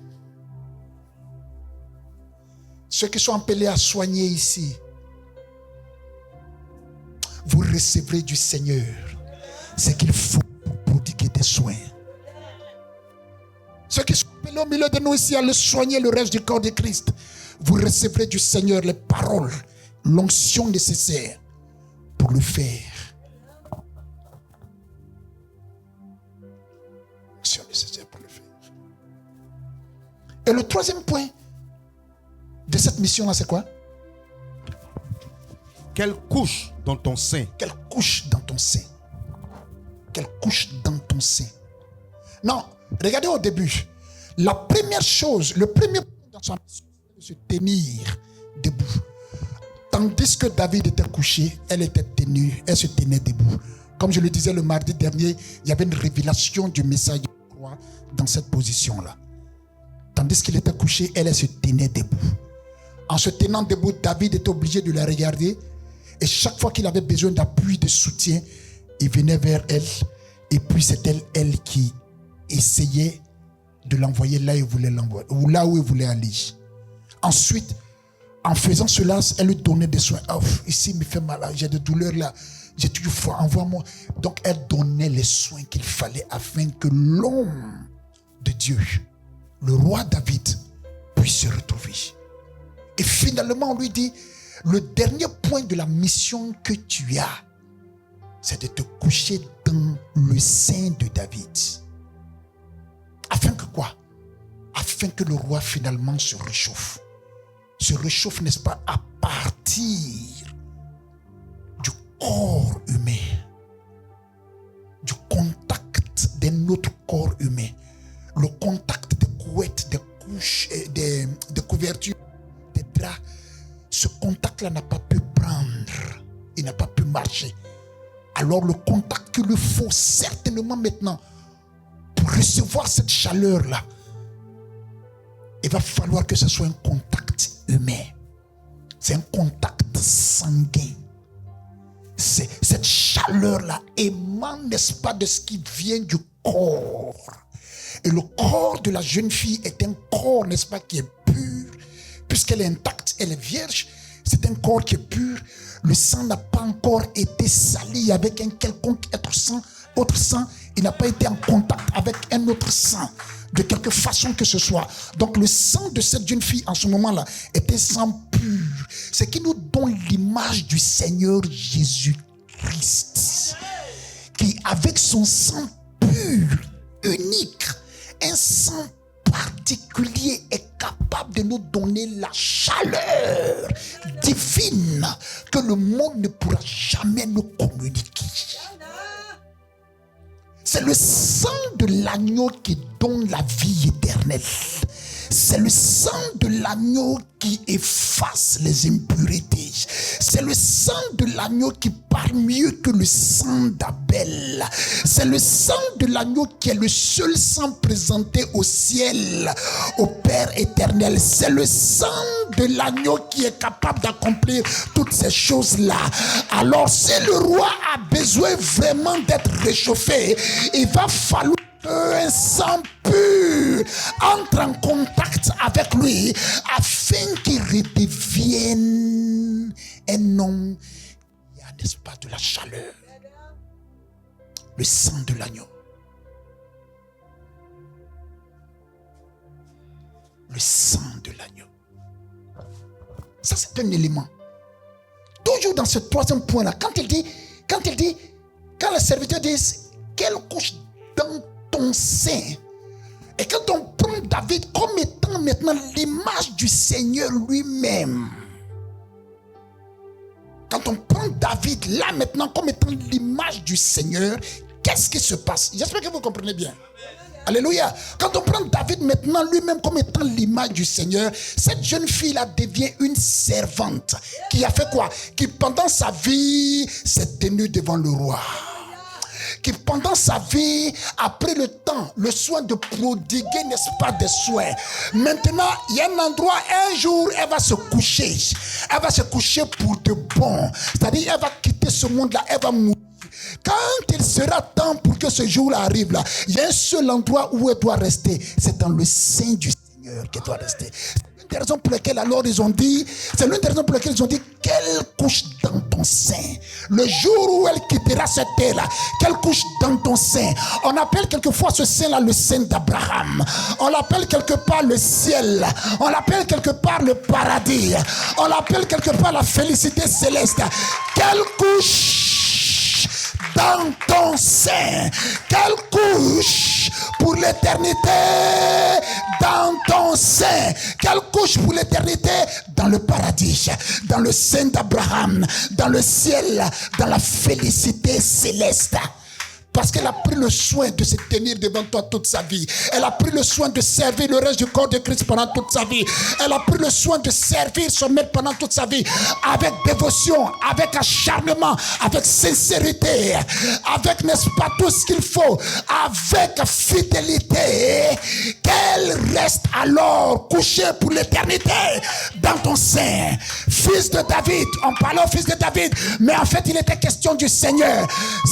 Ceux qui sont appelés à soigner ici, vous recevrez du Seigneur ce qu'il faut pour prodiguer des soins. Ceux qui sont appelés au milieu de nous ici à le soigner le reste du corps de Christ, vous recevrez du Seigneur les paroles, l'onction nécessaire pour le faire. L'onction nécessaire pour le faire. Et le troisième point de cette mission-là, c'est quoi? Qu'elle couche dans ton sein. Qu'elle couche dans ton sein. Qu'elle couche dans ton sein. Non, regardez au début. La première chose, le premier point dans sa mission, c'est de se tenir debout. Tandis que David était couché, elle était tenue, elle se tenait debout. Comme je le disais le mardi dernier, il y avait une révélation du message de la croix dans cette position-là. Tandis qu'il était couché, elle se tenait debout. En se tenant debout, David était obligé de la regarder. Et chaque fois qu'il avait besoin d'appui, de soutien, il venait vers elle. Et puis c'était elle qui essayait de l'envoyer là où il voulait l'envoyer, ou là où il voulait aller. Ensuite, en faisant cela, elle lui donnait des soins. Oh, ici, il me fait mal, j'ai des douleurs là, j'ai toujours froid, envoie-moi. Donc, elle donnait les soins qu'il fallait afin que l'homme de Dieu, le roi David, puisse se retrouver. Et finalement, on lui dit, le dernier point de la mission que tu as, c'est de te coucher dans le sein de David. Afin que quoi? Afin que le roi finalement se réchauffe. Se réchauffe, n'est-ce pas, à partir du corps humain. Du contact d'un autre corps humain. Le contact des couettes, des couches, des couvertures, des draps. Ce contact-là n'a pas pu prendre. Il n'a pas pu marcher. Alors le contact qu'il lui faut certainement maintenant pour recevoir cette chaleur-là, il va falloir que ce soit un contact humain. C'est un contact sanguin. Cette chaleur-là émane, n'est-ce pas, de ce qui vient du corps. Et le corps de la jeune fille est un corps, n'est-ce pas, qui est pur. Puisqu'elle est intacte, elle est vierge, c'est un corps qui est pur. Le sang n'a pas encore été sali avec un quelconque autre sang. Il n'a pas été en contact avec un autre sang, de quelque façon que ce soit. Donc le sang de cette jeune fille en ce moment-là était sang pur. Ce qui nous donne l'image du Seigneur Jésus-Christ, qui avec son sang pur, unique, un sang particulier, est capable de nous donner la chaleur divine que le monde ne pourra jamais nous communiquer. C'est le sang de l'agneau qui donne la vie éternelle. C'est le sang de l'agneau qui efface les impuretés. C'est le sang de l'agneau qui parle mieux que le sang d'Abel. C'est le sang de l'agneau qui est le seul sang présenté au ciel, au Père éternel. C'est le sang de l'agneau qui est capable d'accomplir toutes ces choses-là. Alors, si le roi a besoin vraiment d'être réchauffé, il va falloir un sang pur entre en contact avec lui afin qu'il redevienne un homme, il y a, n'est-ce pas, de la chaleur. Le sang de l'agneau. Le sang de l'agneau. Ça, c'est un élément. Toujours dans ce troisième point-là, quand le serviteur dit, quelle couche dans ton sein. Et quand on prend David comme étant maintenant l'image du Seigneur lui-même. Quand on prend David là maintenant comme étant l'image du Seigneur, qu'est-ce qui se passe? J'espère que vous comprenez bien. Alléluia. Quand on prend David maintenant lui-même comme étant l'image du Seigneur, cette jeune fille-là devient une servante. Qui a fait quoi? Qui pendant sa vie s'est tenue devant le roi. Qui pendant sa vie a pris le temps, le soin de prodiguer, n'est-ce pas, des soins. Maintenant, il y a un endroit, un jour, elle va se coucher. Elle va se coucher pour de bon. C'est-à-dire, elle va quitter ce monde-là, elle va mourir. Quand il sera temps pour que ce jour-là arrive, là, il y a un seul endroit où elle doit rester. C'est dans le sein du Seigneur qu'elle doit rester. C'est l'une des raisons pour lesquelles alors ils ont dit, qu'elle couche dans ton sein. Le jour où elle quittera cette terre-là, qu'elle couche dans ton sein. On appelle quelquefois ce sein-là le sein d'Abraham. On l'appelle quelque part le ciel. On l'appelle quelque part le paradis. On l'appelle quelque part la félicité céleste. Qu'elle couche dans ton sein. Qu'elle couche pour l'éternité dans ton sein. Qu'elle couche pour l'éternité dans le paradis, dans le sein d'Abraham, dans le ciel, dans la félicité céleste. Parce qu'elle a pris le soin de se tenir devant toi toute sa vie. Elle a pris le soin de servir le reste du corps de Christ pendant toute sa vie. Elle a pris le soin de servir son maître pendant toute sa vie. Avec dévotion, avec acharnement, avec sincérité, avec, n'est-ce pas, tout ce qu'il faut, avec fidélité. Qu'elle reste alors couchée pour l'éternité dans ton sein. Fils de David, on parlait au fils de David, mais en fait il était question du Seigneur.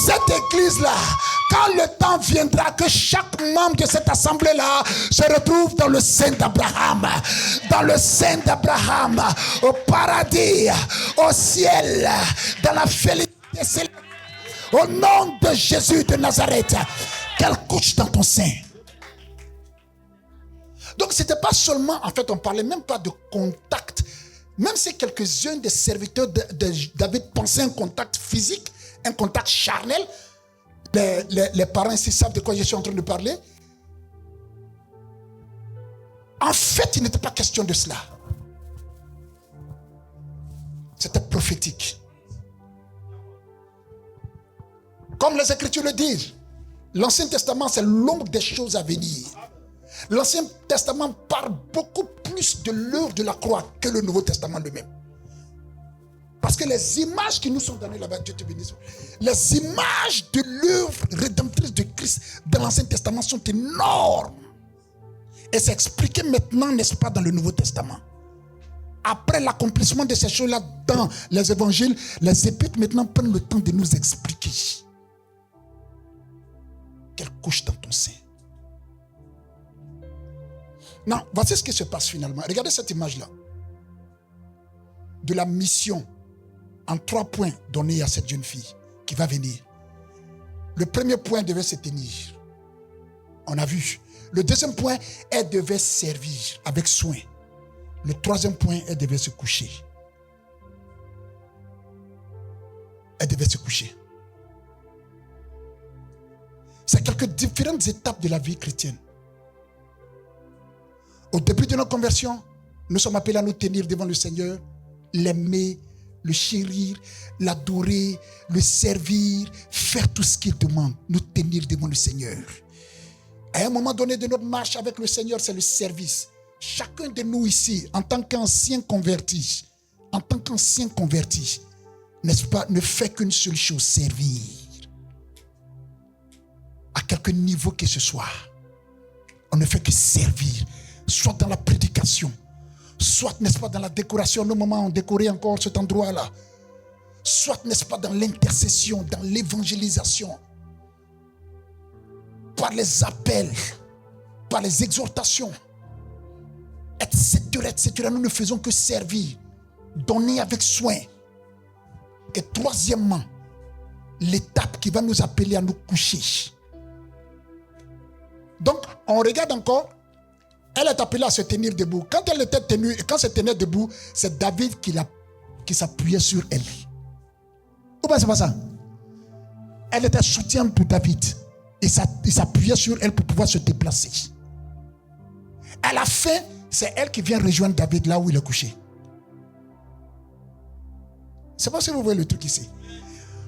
Cette église-là, quand le temps viendra que chaque membre de cette assemblée-là se retrouve dans le sein d'Abraham, dans le sein d'Abraham, au paradis, au ciel, dans la félicité céleste, au nom de Jésus de Nazareth, qu'elle couche dans ton sein. Donc c'était pas seulement, en fait on parlait même pas de contact, même si quelques-uns des serviteurs de David pensaient un contact physique, un contact charnel. Les parents ici savent de quoi je suis en train de parler. En fait, il n'était pas question de cela. C'était prophétique. Comme les Écritures le disent, l'Ancien Testament, c'est l'ombre des choses à venir. L'Ancien Testament parle beaucoup plus de l'œuvre de la croix que le Nouveau Testament lui-même. Parce que les images qui nous sont données là-bas, Dieu te bénisse, les images de l'œuvre rédemptrice de Christ dans l'Ancien Testament sont énormes. Et c'est expliqué maintenant, n'est-ce pas, dans le Nouveau Testament. Après l'accomplissement de ces choses-là dans les évangiles, les épîtres maintenant prennent le temps de nous expliquer. Quelle couche dans ton sein. Non, voici ce qui se passe finalement. Regardez cette image-là. De la mission en 3 points donnés à cette jeune fille qui va venir. Le premier point devait se tenir. On a vu. Le deuxième point, elle devait servir avec soin. Le troisième point, elle devait se coucher. Elle devait se coucher. C'est quelques différentes étapes de la vie chrétienne. Au début de notre conversion, nous sommes appelés à nous tenir devant le Seigneur, l'aimer, le chérir, l'adorer, le servir, faire tout ce qu'il demande, nous tenir devant le Seigneur. À un moment donné de notre marche avec le Seigneur, c'est le service. Chacun de nous ici, en tant qu'ancien converti, n'est-ce pas, ne fait qu'une seule chose, servir. À quelque niveau que ce soit, on ne fait que servir, soit dans la prédication, soit, n'est-ce pas, dans la décoration, au moment où on décorait encore cet endroit-là, soit, n'est-ce pas, dans l'intercession, dans l'évangélisation, par les appels, par les exhortations, etc., etc. Nous ne faisons que servir, donner avec soin, Et troisièmement, l'étape qui va nous appeler à nous coucher. Donc, on regarde encore. Elle est appelée à se tenir debout. Quand elle était tenue, quand elle se tenait debout, c'est David qui s'appuyait sur elle. Ou bien c'est pas ça? Elle était soutien pour David. Il s'appuyait sur elle pour pouvoir se déplacer. À la fin, c'est elle qui vient rejoindre David là où il est couché. C'est pas si vous voyez le truc ici.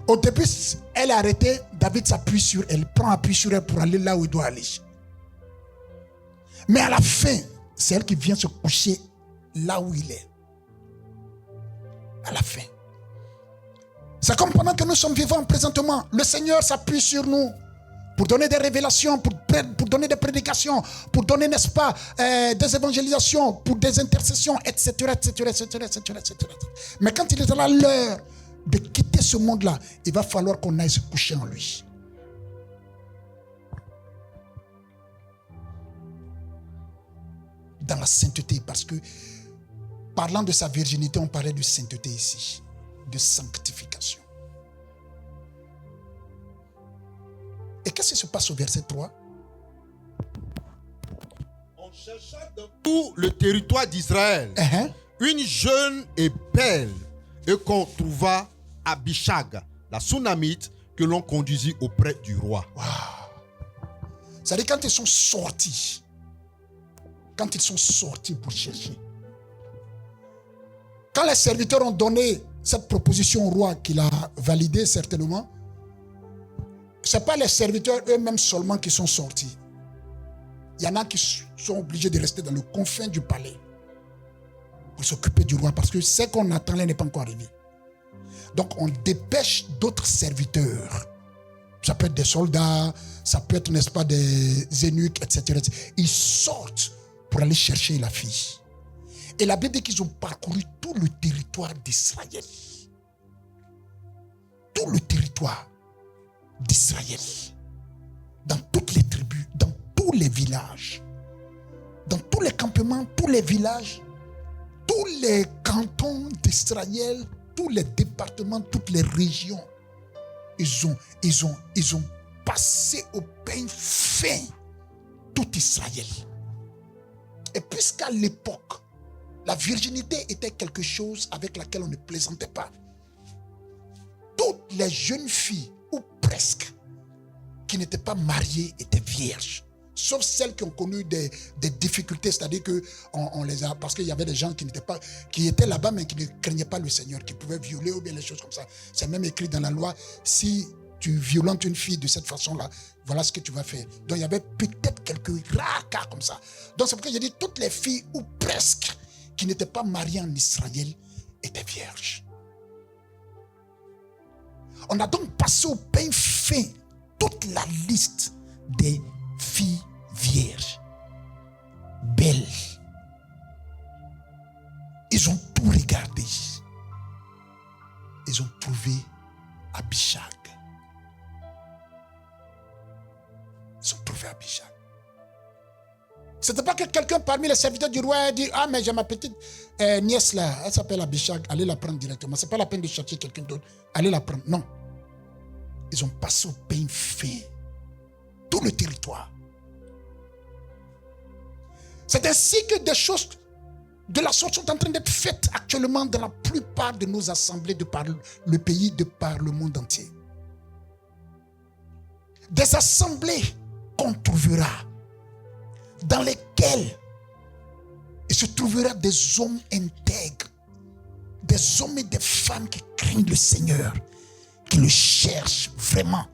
Au début, elle est arrêtée, David s'appuie sur elle, prend appui sur elle pour aller là où il doit aller. Mais à la fin, c'est elle qui vient se coucher là où il est. À la fin. C'est comme pendant que nous sommes vivants présentement, le Seigneur s'appuie sur nous pour donner des révélations, pour donner des prédications, pour donner, n'est-ce pas, des évangélisations, pour des intercessions, etc., etc., etc., etc., etc. Mais quand il est à l'heure de quitter ce monde-là, il va falloir qu'on aille se coucher en lui. Dans la sainteté, parce que parlant de sa virginité, on parlait de sainteté ici, de sanctification. Et qu'est-ce qui se passe au verset 3? On chercha dans tout le territoire d'Israël une jeune et belle, et qu'on trouva Abishag, la Sunamite, que l'on conduisit auprès du roi. Wow. C'est-à-dire quand ils sont sortis, pour chercher, quand les serviteurs ont donné cette proposition au roi qu'il a validée certainement, ce n'est pas les serviteurs eux-mêmes seulement qui sont sortis. Il y en a qui sont obligés de rester dans le confin du palais pour s'occuper du roi parce que ce qu'on attend là n'est pas encore arrivé. Donc on dépêche d'autres serviteurs. Ça peut être des soldats, ça peut être, n'est-ce pas, des eunuques, etc. Ils sortent pour aller chercher la fille. Et la Bible dit qu'ils ont parcouru tout le territoire d'Israël. Tout le territoire d'Israël. Dans toutes les tribus, dans tous les villages, dans tous les campements, tous les villages, tous les cantons d'Israël, tous les départements, toutes les régions. Ils ont passé au pain fin tout Israël. Et puisqu'à l'époque, la virginité était quelque chose avec laquelle on ne plaisantait pas, toutes les jeunes filles, ou presque, qui n'étaient pas mariées étaient vierges. Sauf celles qui ont connu des difficultés, c'est-à-dire que on les a, parce qu'il y avait des gens qui étaient là-bas, mais qui ne craignaient pas le Seigneur, qui pouvaient violer ou bien les choses comme ça. C'est même écrit dans la loi, si tu violentes une fille de cette façon-là, voilà ce que tu vas faire. Donc il y avait peut-être quelques rares cas comme ça. Donc c'est pourquoi j'ai dit, toutes les filles, ou presque, qui n'étaient pas mariées en Israël, étaient vierges. On a donc passé au pain fin toute la liste des filles vierges, belles. Ils ont tout regardé. Ils ont trouvé Abishag. Ils ont trouvé Abishag. C'était pas que quelqu'un parmi les serviteurs du roi a dit, ah mais j'ai ma petite nièce là, elle s'appelle Abishag, allez la prendre directement. C'est pas la peine de chercher quelqu'un d'autre, allez la prendre. Non. Ils ont passé au pain fin tout le territoire. C'est ainsi que des choses de la sorte sont en train d'être faites actuellement dans la plupart de nos assemblées de par le pays, de par le monde entier. Des assemblées qu'on trouvera, dans lesquelles il se trouvera des hommes intègres, des hommes et des femmes qui craignent le Seigneur, qui le cherchent vraiment,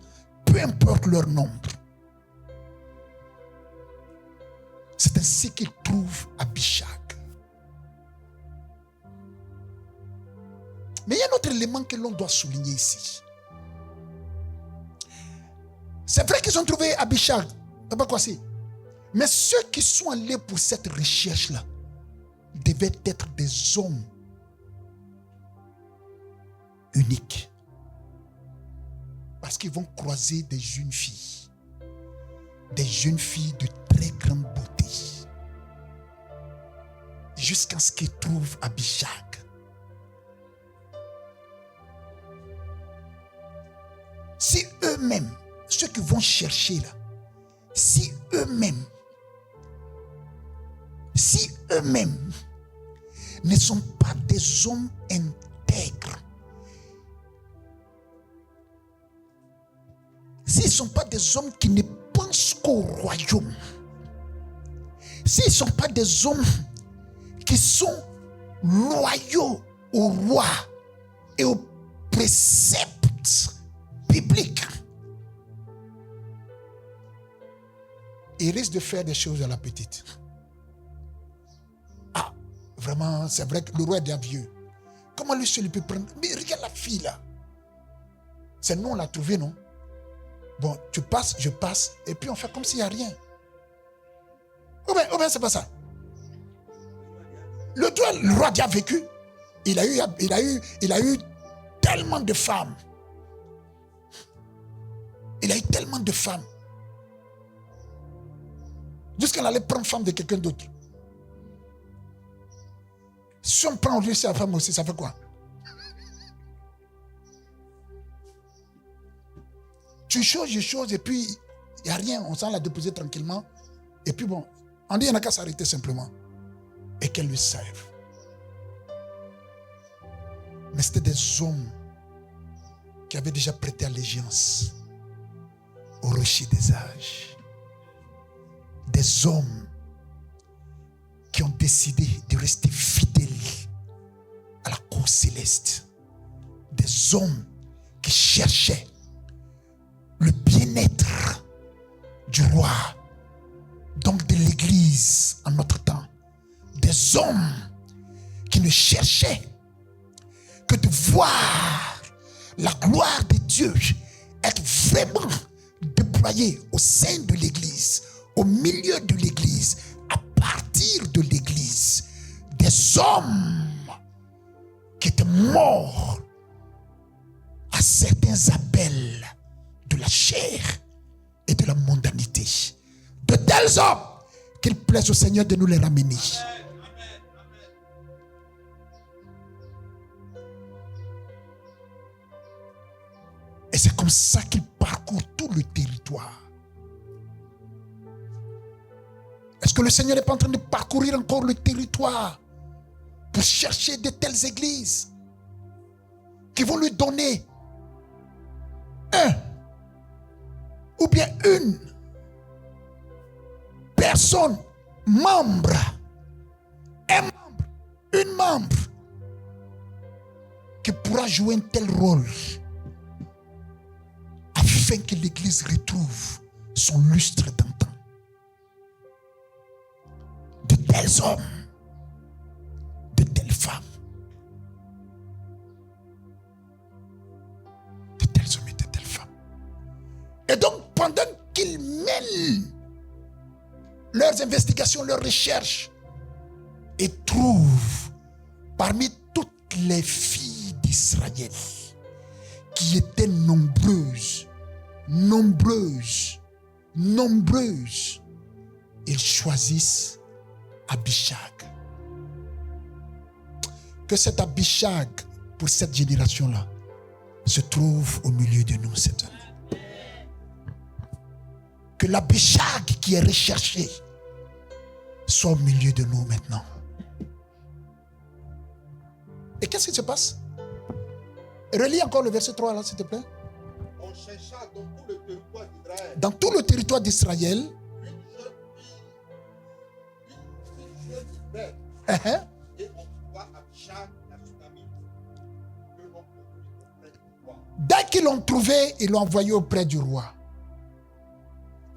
peu importe leur nombre. C'est ainsi qu'ils trouvent Abishag. Mais il y a un autre élément que l'on doit souligner ici. C'est vrai qu'ils ont trouvé Abishag, mais ceux qui sont allés pour cette recherche-là devaient être des hommes uniques. Parce qu'ils vont croiser des jeunes filles de très grande beauté, jusqu'à ce qu'ils trouvent Abishag. si eux-mêmes, ceux qui vont chercher là, si eux-mêmes ne sont pas des hommes intègres, s'ils ne sont pas des hommes qui ne pensent qu'au royaume, s'ils ne sont pas des hommes qui sont loyaux au roi et aux préceptes bibliques, ils risquent de faire des choses à la petite. Ah, vraiment, c'est vrai que le roi est déjà vieux. Comment lui seul peut prendre? Mais regarde la fille là. C'est nous, on l'a trouvé, non? Bon, tu passes, je passe, et puis on fait comme s'il n'y a rien. Ou bien c'est pas ça. Le roi a déjà vécu. Il a eu tellement de femmes. Il a eu tellement de femmes. Jusqu'à allait prendre femme de quelqu'un d'autre. Si on prend aussi sa femme aussi, ça fait quoi? Tu choses, je chose, et puis il n'y a rien. On s'en l'a déposé tranquillement. Et puis bon, on dit qu'il n'y en a qu'à s'arrêter simplement. Et qu'elle lui serve. Mais c'était des hommes qui avaient déjà prêté allégeance au rocher des âges. Des hommes qui ont décidé de rester fidèles à la cour céleste. Des hommes qui cherchaient le bien-être du roi, donc de l'Église en notre temps. Des hommes qui ne cherchaient que de voir la gloire de Dieu être vraiment déployée au sein de l'Église, au milieu de l'Église, à partir de l'Église. Des hommes qui étaient morts à certains appels de la chair et de la mondanité. De tels hommes qu'il plaise au Seigneur de nous les ramener. Et c'est comme ça qu'il parcourt tout le territoire. Est-ce que le Seigneur n'est pas en train de parcourir encore le territoire pour chercher de telles églises qui vont lui donner un ou bien une personne, membre, un membre, une membre qui pourra jouer un tel rôle afin que l'Église retrouve son lustre d'antan. De tels hommes, de telles femmes, de tels hommes et de telles femmes. Et donc, pendant qu'ils mêlent leurs investigations, leurs recherches, et trouvent parmi toutes les filles d'Israël qui étaient nombreuses, ils choisissent Abishag. Que cet Abishag, pour cette génération-là, se trouve au milieu de nous cette année. Que l'Abishag qui est recherché soit au milieu de nous maintenant. Et qu'est-ce qui se passe? Relis encore le verset 3 là, s'il te plaît. On chercha dans tout le territoire d'Israël. Dans tout le territoire d'Israël. Une jeune fille belle. Et on trouva Abishag, la Sunamite, que l'on conduit auprès du roi. Dès qu'ils l'ont trouvé, ils l'ont envoyé auprès du roi.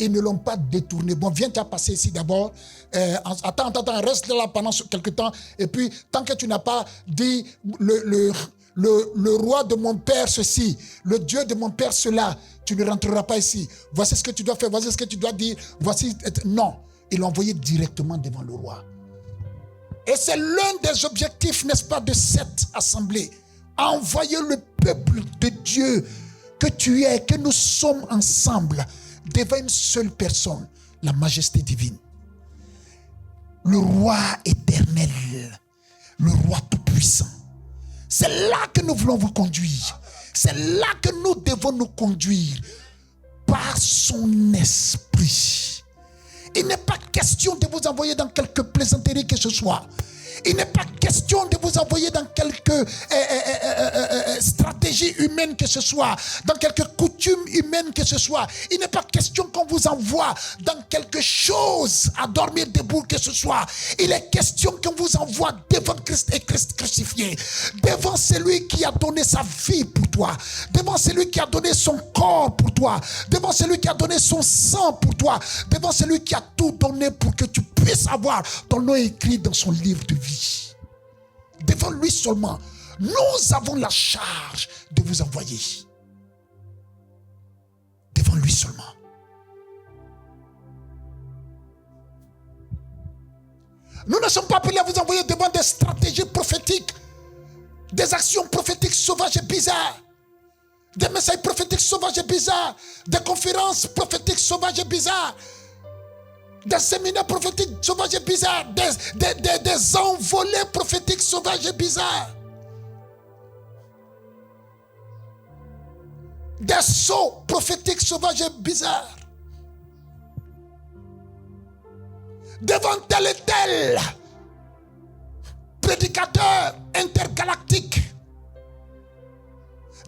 Ils ne l'ont pas détourné. Bon, viens t'as passer ici d'abord. Attends, reste là pendant quelque temps. Et puis, tant que tu n'as pas dit le roi de mon père ceci, le Dieu de mon père cela, tu ne rentreras pas ici. Voici ce que tu dois faire, voici ce que tu dois dire. Voici. Non, ils l'ont envoyé directement devant le roi. Et c'est l'un des objectifs, n'est-ce pas, de cette assemblée. Envoyer le peuple de Dieu que tu es, que nous sommes ensemble devant une seule personne, la majesté divine. Le roi éternel, le roi tout-puissant. C'est là que nous voulons vous conduire. C'est là que nous devons nous conduire par son esprit. Il n'est pas question de vous envoyer dans quelque plaisanterie que ce soit. Il n'est pas question de vous envoyer dans quelque stratégie humaine que ce soit, dans quelque coutume humaine que ce soit. Il n'est pas question qu'on vous envoie dans quelque chose à dormir debout que ce soit. Il est question qu'on vous envoie devant Christ et Christ crucifié, devant celui qui a donné sa vie pour toi, devant celui qui a donné son corps pour toi, devant celui qui a donné son sang pour toi, devant celui qui a tout donné pour que tu puisses avoir ton nom écrit dans son livre de vie. Devant lui seulement, nous avons la charge de vous envoyer. Devant lui seulement. Nous ne sommes pas appelés à vous envoyer devant des stratégies prophétiques, des actions prophétiques sauvages et bizarres, des messages prophétiques sauvages et bizarres, des conférences prophétiques sauvages et bizarres, des séminaires prophétiques sauvages et bizarres, des envolées prophétiques sauvages et bizarres, des sauts prophétiques sauvages et bizarres, devant tel et tel prédicateur intergalactique,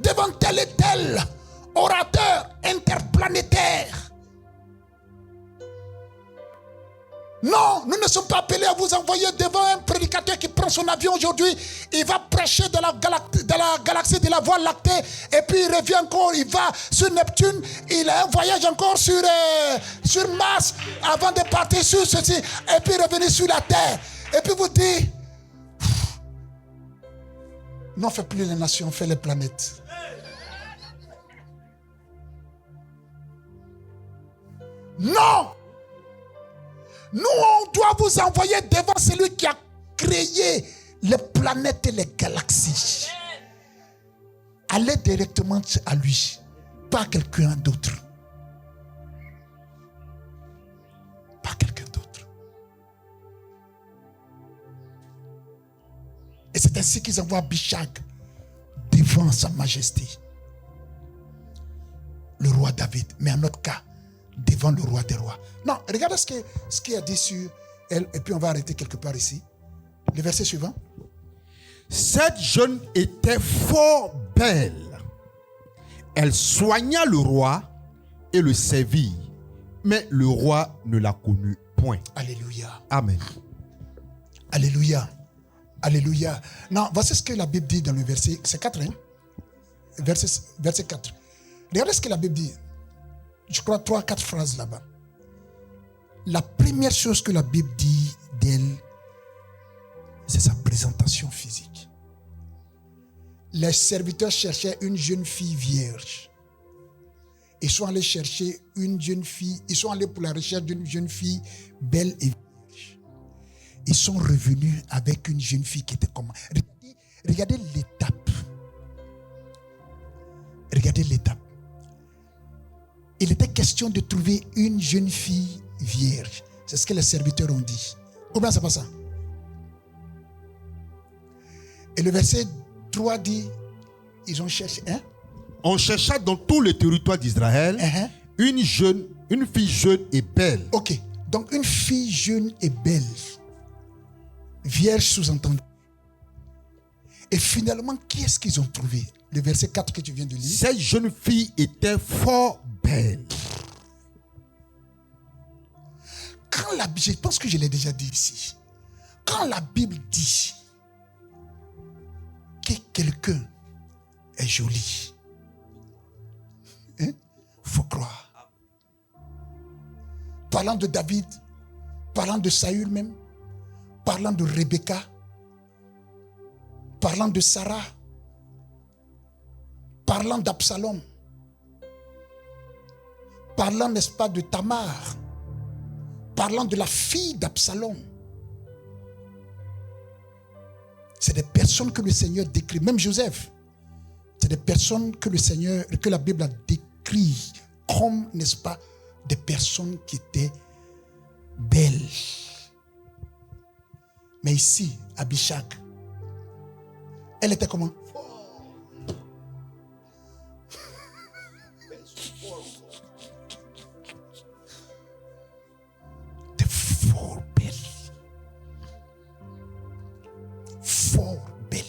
devant tel et tel orateur interplanétaire. Non, nous ne sommes pas appelés à vous envoyer devant un prédicateur qui prend son avion aujourd'hui. Il va prêcher de la galaxie de la Voie lactée. Et puis il revient encore, il va sur Neptune. Il a un voyage encore sur Mars avant de partir sur ceci. Et puis revenir sur la Terre. Et puis vous dites, non, on ne fait plus les nations, on fait les planètes. Non! Nous, on doit vous envoyer devant celui qui a créé les planètes et les galaxies. Allez directement à lui, pas à quelqu'un d'autre. Pas quelqu'un d'autre. Et c'est ainsi qu'ils envoient Abishag devant sa majesté, le roi David. Mais en notre cas, devant le roi des rois. Non, regardez ce qu'il a dit sur elle, et puis on va arrêter quelque part ici. Le verset suivant. Cette jeune était fort belle. Elle soigna le roi et le servit, mais le roi ne la connut point. Alléluia. Amen. Alléluia. Alléluia. Non, voici ce que la Bible dit dans le verset, c'est 4, hein? Verset 4. Regardez ce que la Bible dit. Je crois 3-4 phrases là-bas. La première chose que la Bible dit d'elle, c'est sa présentation physique. Les serviteurs cherchaient une jeune fille vierge. Ils sont allés chercher une jeune fille, ils sont allés pour la recherche d'une jeune fille belle et vierge. Ils sont revenus avec une jeune fille qui était comment? Regardez l'étape. Regardez l'étape. Il était question de trouver une jeune fille vierge. C'est ce que les serviteurs ont dit. Ou bien c'est pas ça? Et le verset 3 dit, ils ont cherché, hein? On chercha dans tout le territoire d'Israël une fille jeune et belle. Ok, donc une fille jeune et belle. Vierge sous-entendu. Et finalement, qui est-ce qu'ils ont trouvé? Le verset 4 que tu viens de lire. Cette jeune fille était fort belle. Quand la Bible, je pense que je l'ai déjà dit ici. Quand la Bible dit que quelqu'un est joli, faut croire. Parlant de David, parlant de Saül même, parlant de Rebecca, parlant de Sarah, parlant d'Absalom, parlant, n'est-ce pas, de Tamar, parlant de la fille d'Absalom. C'est des personnes que le Seigneur décrit, même Joseph. C'est des personnes que la Bible a décrit comme, n'est-ce pas, des personnes qui étaient belles. Mais ici, Abishag, elle était comment? T'es fort belle. Fort belle.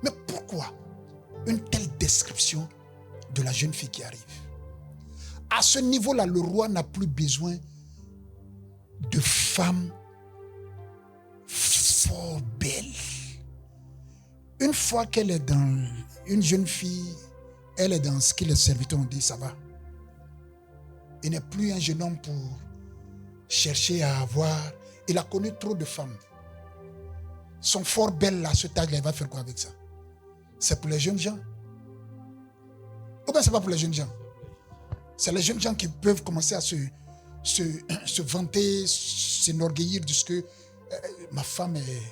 Mais pourquoi une telle description de la jeune fille qui arrive? À ce niveau-là, le roi n'a plus besoin de femmes fort belles. Une fois qu'elle est dans une jeune fille, elle est dans ce que les serviteurs ont dit, ça va. Il n'est plus un jeune homme pour chercher à avoir. Il a connu trop de femmes. Son fort belle là, ce tag là, il va faire quoi avec ça? C'est pour les jeunes gens? Ou bien c'est pas pour les jeunes gens? C'est les jeunes gens qui peuvent commencer à se vanter, s'enorgueillir de ce que ma femme est.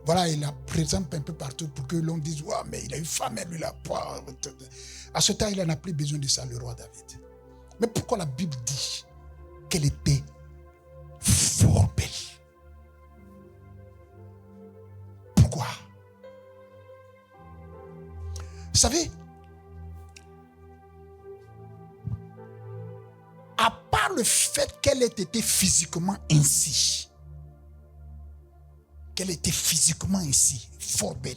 Voilà, il la présente un peu partout pour que l'on dise, ouais, mais il a une femme, elle lui l'a pas. À ce temps, il n'en a plus besoin de ça, le roi David. Mais pourquoi la Bible dit qu'elle était fort belle? Pourquoi? Vous savez, à part le fait qu'elle ait été physiquement ainsi, fort belle,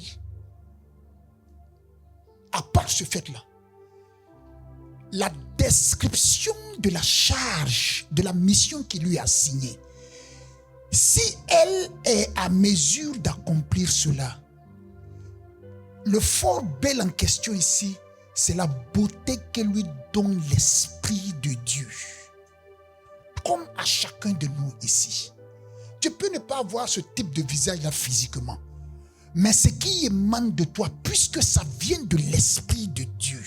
à part ce fait-là, la description de la charge, de la mission qui lui est assignée, si elle est à mesure d'accomplir cela, le fort bel en question ici, c'est la beauté que lui donne l'Esprit de Dieu. Comme à chacun de nous ici. Tu peux ne pas avoir ce type de visage-là physiquement. Mais ce qui émane de toi, puisque ça vient de l'Esprit de Dieu,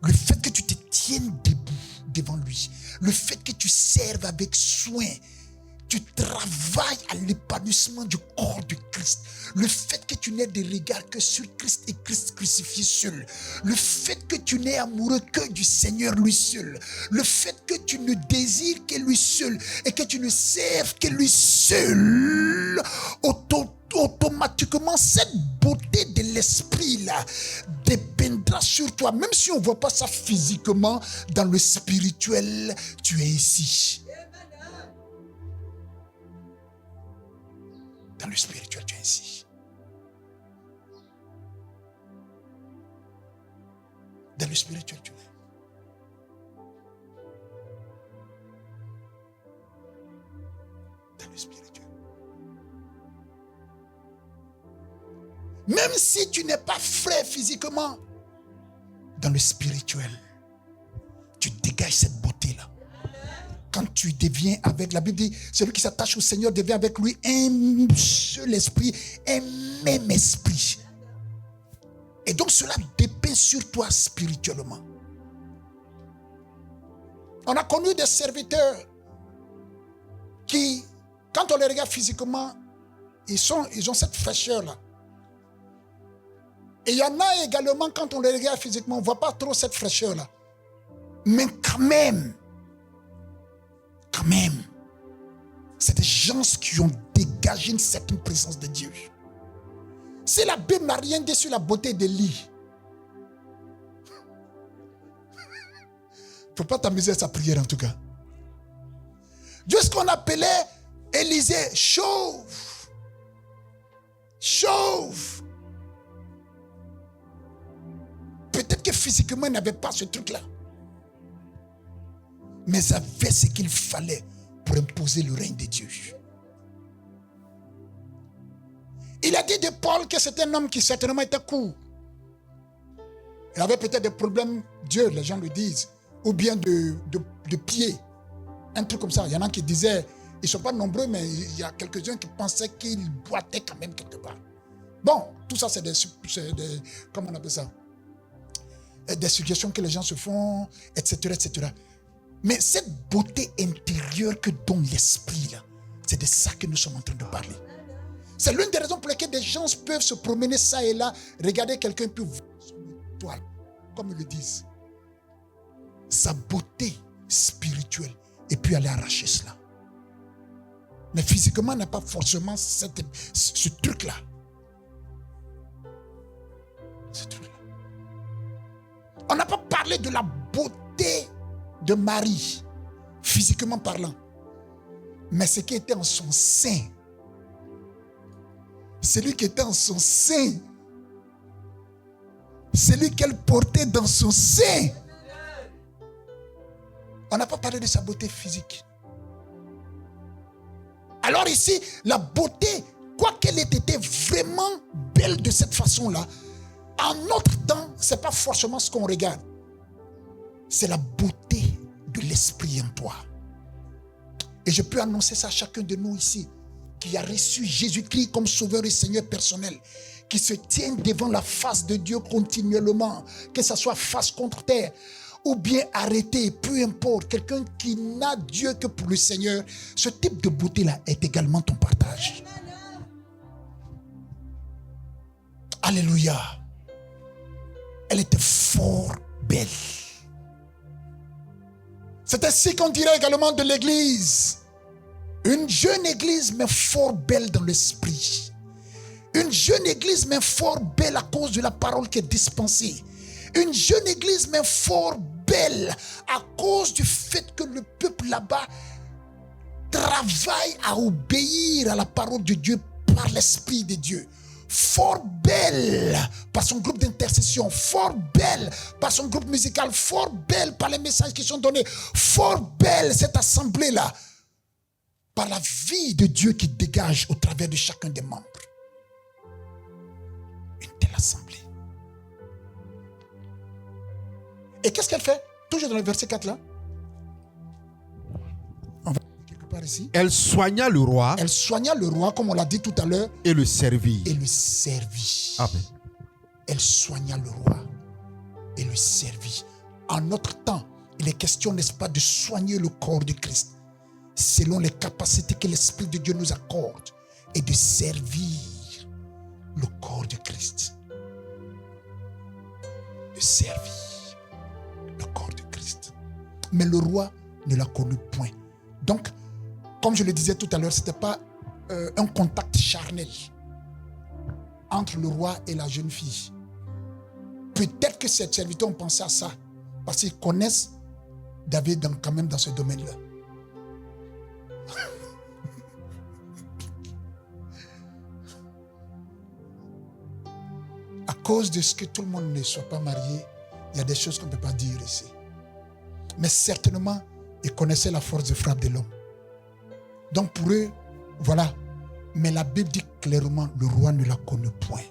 le fait que tu te tiennes debout devant lui, le fait que tu serves avec soin, tu travailles à l'épanouissement du corps de Christ. Le fait que tu n'aies de regard que sur Christ et Christ crucifié seul. Le fait que tu n'es amoureux que du Seigneur lui seul. Le fait que tu ne désires que lui seul et que tu ne serves que lui seul. Automatiquement, cette beauté de l'esprit-là dépendra sur toi. Même si on ne voit pas ça physiquement, dans le spirituel, tu es ici. Dans le spirituel, tu es ici. Dans le spirituel, tu es. Dans le spirituel. Même si tu n'es pas frais physiquement, dans le spirituel, tu dégages cette beauté-là. Quand tu deviens avec, la Bible dit, celui qui s'attache au Seigneur devient avec lui un seul esprit, un même esprit. Et donc cela dépend sur toi spirituellement. On a connu des serviteurs qui, quand on les regarde physiquement, ils ont cette fraîcheur-là. Et il y en a également, quand on les regarde physiquement, on ne voit pas trop cette fraîcheur-là. Mais quand même, c'est des gens qui ont dégagé une certaine présence de Dieu. Si la Bible n'a rien dit sur la beauté d'Élie, il ne faut pas t'amuser à sa prière en tout cas. Dieu, ce qu'on appelait Élisée, chauve. Peut-être que physiquement, il n'avait pas ce truc-là. Mais il avait ce qu'il fallait pour imposer le règne de Dieu. Il a dit de Paul que c'était un homme qui certainement était court. Il avait peut-être des problèmes d'yeux, les gens le disent, ou bien de pieds. Un truc comme ça. Il y en a qui disaient, ils ne sont pas nombreux, mais il y a quelques-uns qui pensaient qu'il boitait quand même quelque part. Bon, tout ça c'est des comment on appelle ça? Des suggestions que les gens se font, etc., etc. Mais cette beauté intérieure que donne l'esprit, là, c'est de ça que nous sommes en train de parler. C'est l'une des raisons pour lesquelles des gens peuvent se promener ça et là, regarder quelqu'un peut voir son étoile, comme ils le disent. Sa beauté spirituelle, et puis aller arracher cela. Mais physiquement, on n'a pas forcément ce truc-là. de la beauté de Marie, physiquement parlant. Mais ce qui était en son sein, celui qui était en son sein, celui qu'elle portait dans son sein. On n'a pas parlé de sa beauté physique. Alors ici, la beauté, quoi qu'elle ait été vraiment belle de cette façon-là, en notre temps, ce n'est pas forcément ce qu'on regarde. C'est la beauté de l'esprit en toi. Et je peux annoncer ça à chacun de nous ici, qui a reçu Jésus-Christ comme sauveur et Seigneur personnel, qui se tient devant la face de Dieu continuellement, que ce soit face contre terre, ou bien arrêté, peu importe, quelqu'un qui n'a Dieu que pour le Seigneur, ce type de beauté-là est également ton partage. Alléluia. Elle était fort belle. C'est ainsi qu'on dirait également de l'église. Une jeune église, mais fort belle dans l'esprit. Une jeune église, mais fort belle à cause de la parole qui est dispensée. Une jeune église, mais fort belle à cause du fait que le peuple là-bas travaille à obéir à la parole de Dieu par l'Esprit de Dieu. Fort belle par son groupe d'intercession, fort belle par son groupe musical, fort belle par les messages qui sont donnés, fort belle cette assemblée-là, par la vie de Dieu qui dégage au travers de chacun des membres. Une telle assemblée. Et qu'est-ce qu'elle fait? Toujours dans le verset 4 là. On va quelque part ici. Elle soigna le roi. Elle soigna le roi, comme on l'a dit tout à l'heure. Et le servit. Et le servit. Amen. Elle soigna le roi et le servit. En notre temps, il est question, n'est-ce pas, de soigner le corps de Christ selon les capacités que l'Esprit de Dieu nous accorde et de servir le corps de Christ. De servir le corps de Christ. Mais le roi ne l'a connu point. Donc, comme je le disais tout à l'heure, ce n'était pas un contact charnel entre le roi et la jeune fille. Peut-être que ces serviteurs ont pensé à ça parce qu'ils connaissent David quand même dans ce domaine-là. À cause de ce que tout le monde ne soit pas marié, il y a des choses qu'on ne peut pas dire ici. Mais certainement, ils connaissaient la force de frappe de l'homme. Donc pour eux, voilà. Mais la Bible dit clairement, le roi ne la connaît point.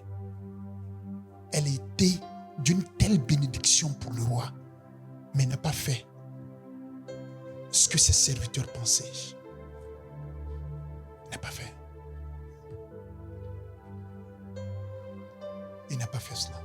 Elle était d'une telle bénédiction pour le roi, mais n'a pas fait ce que ses serviteurs pensaient. Il n'a pas fait. Il n'a pas fait cela.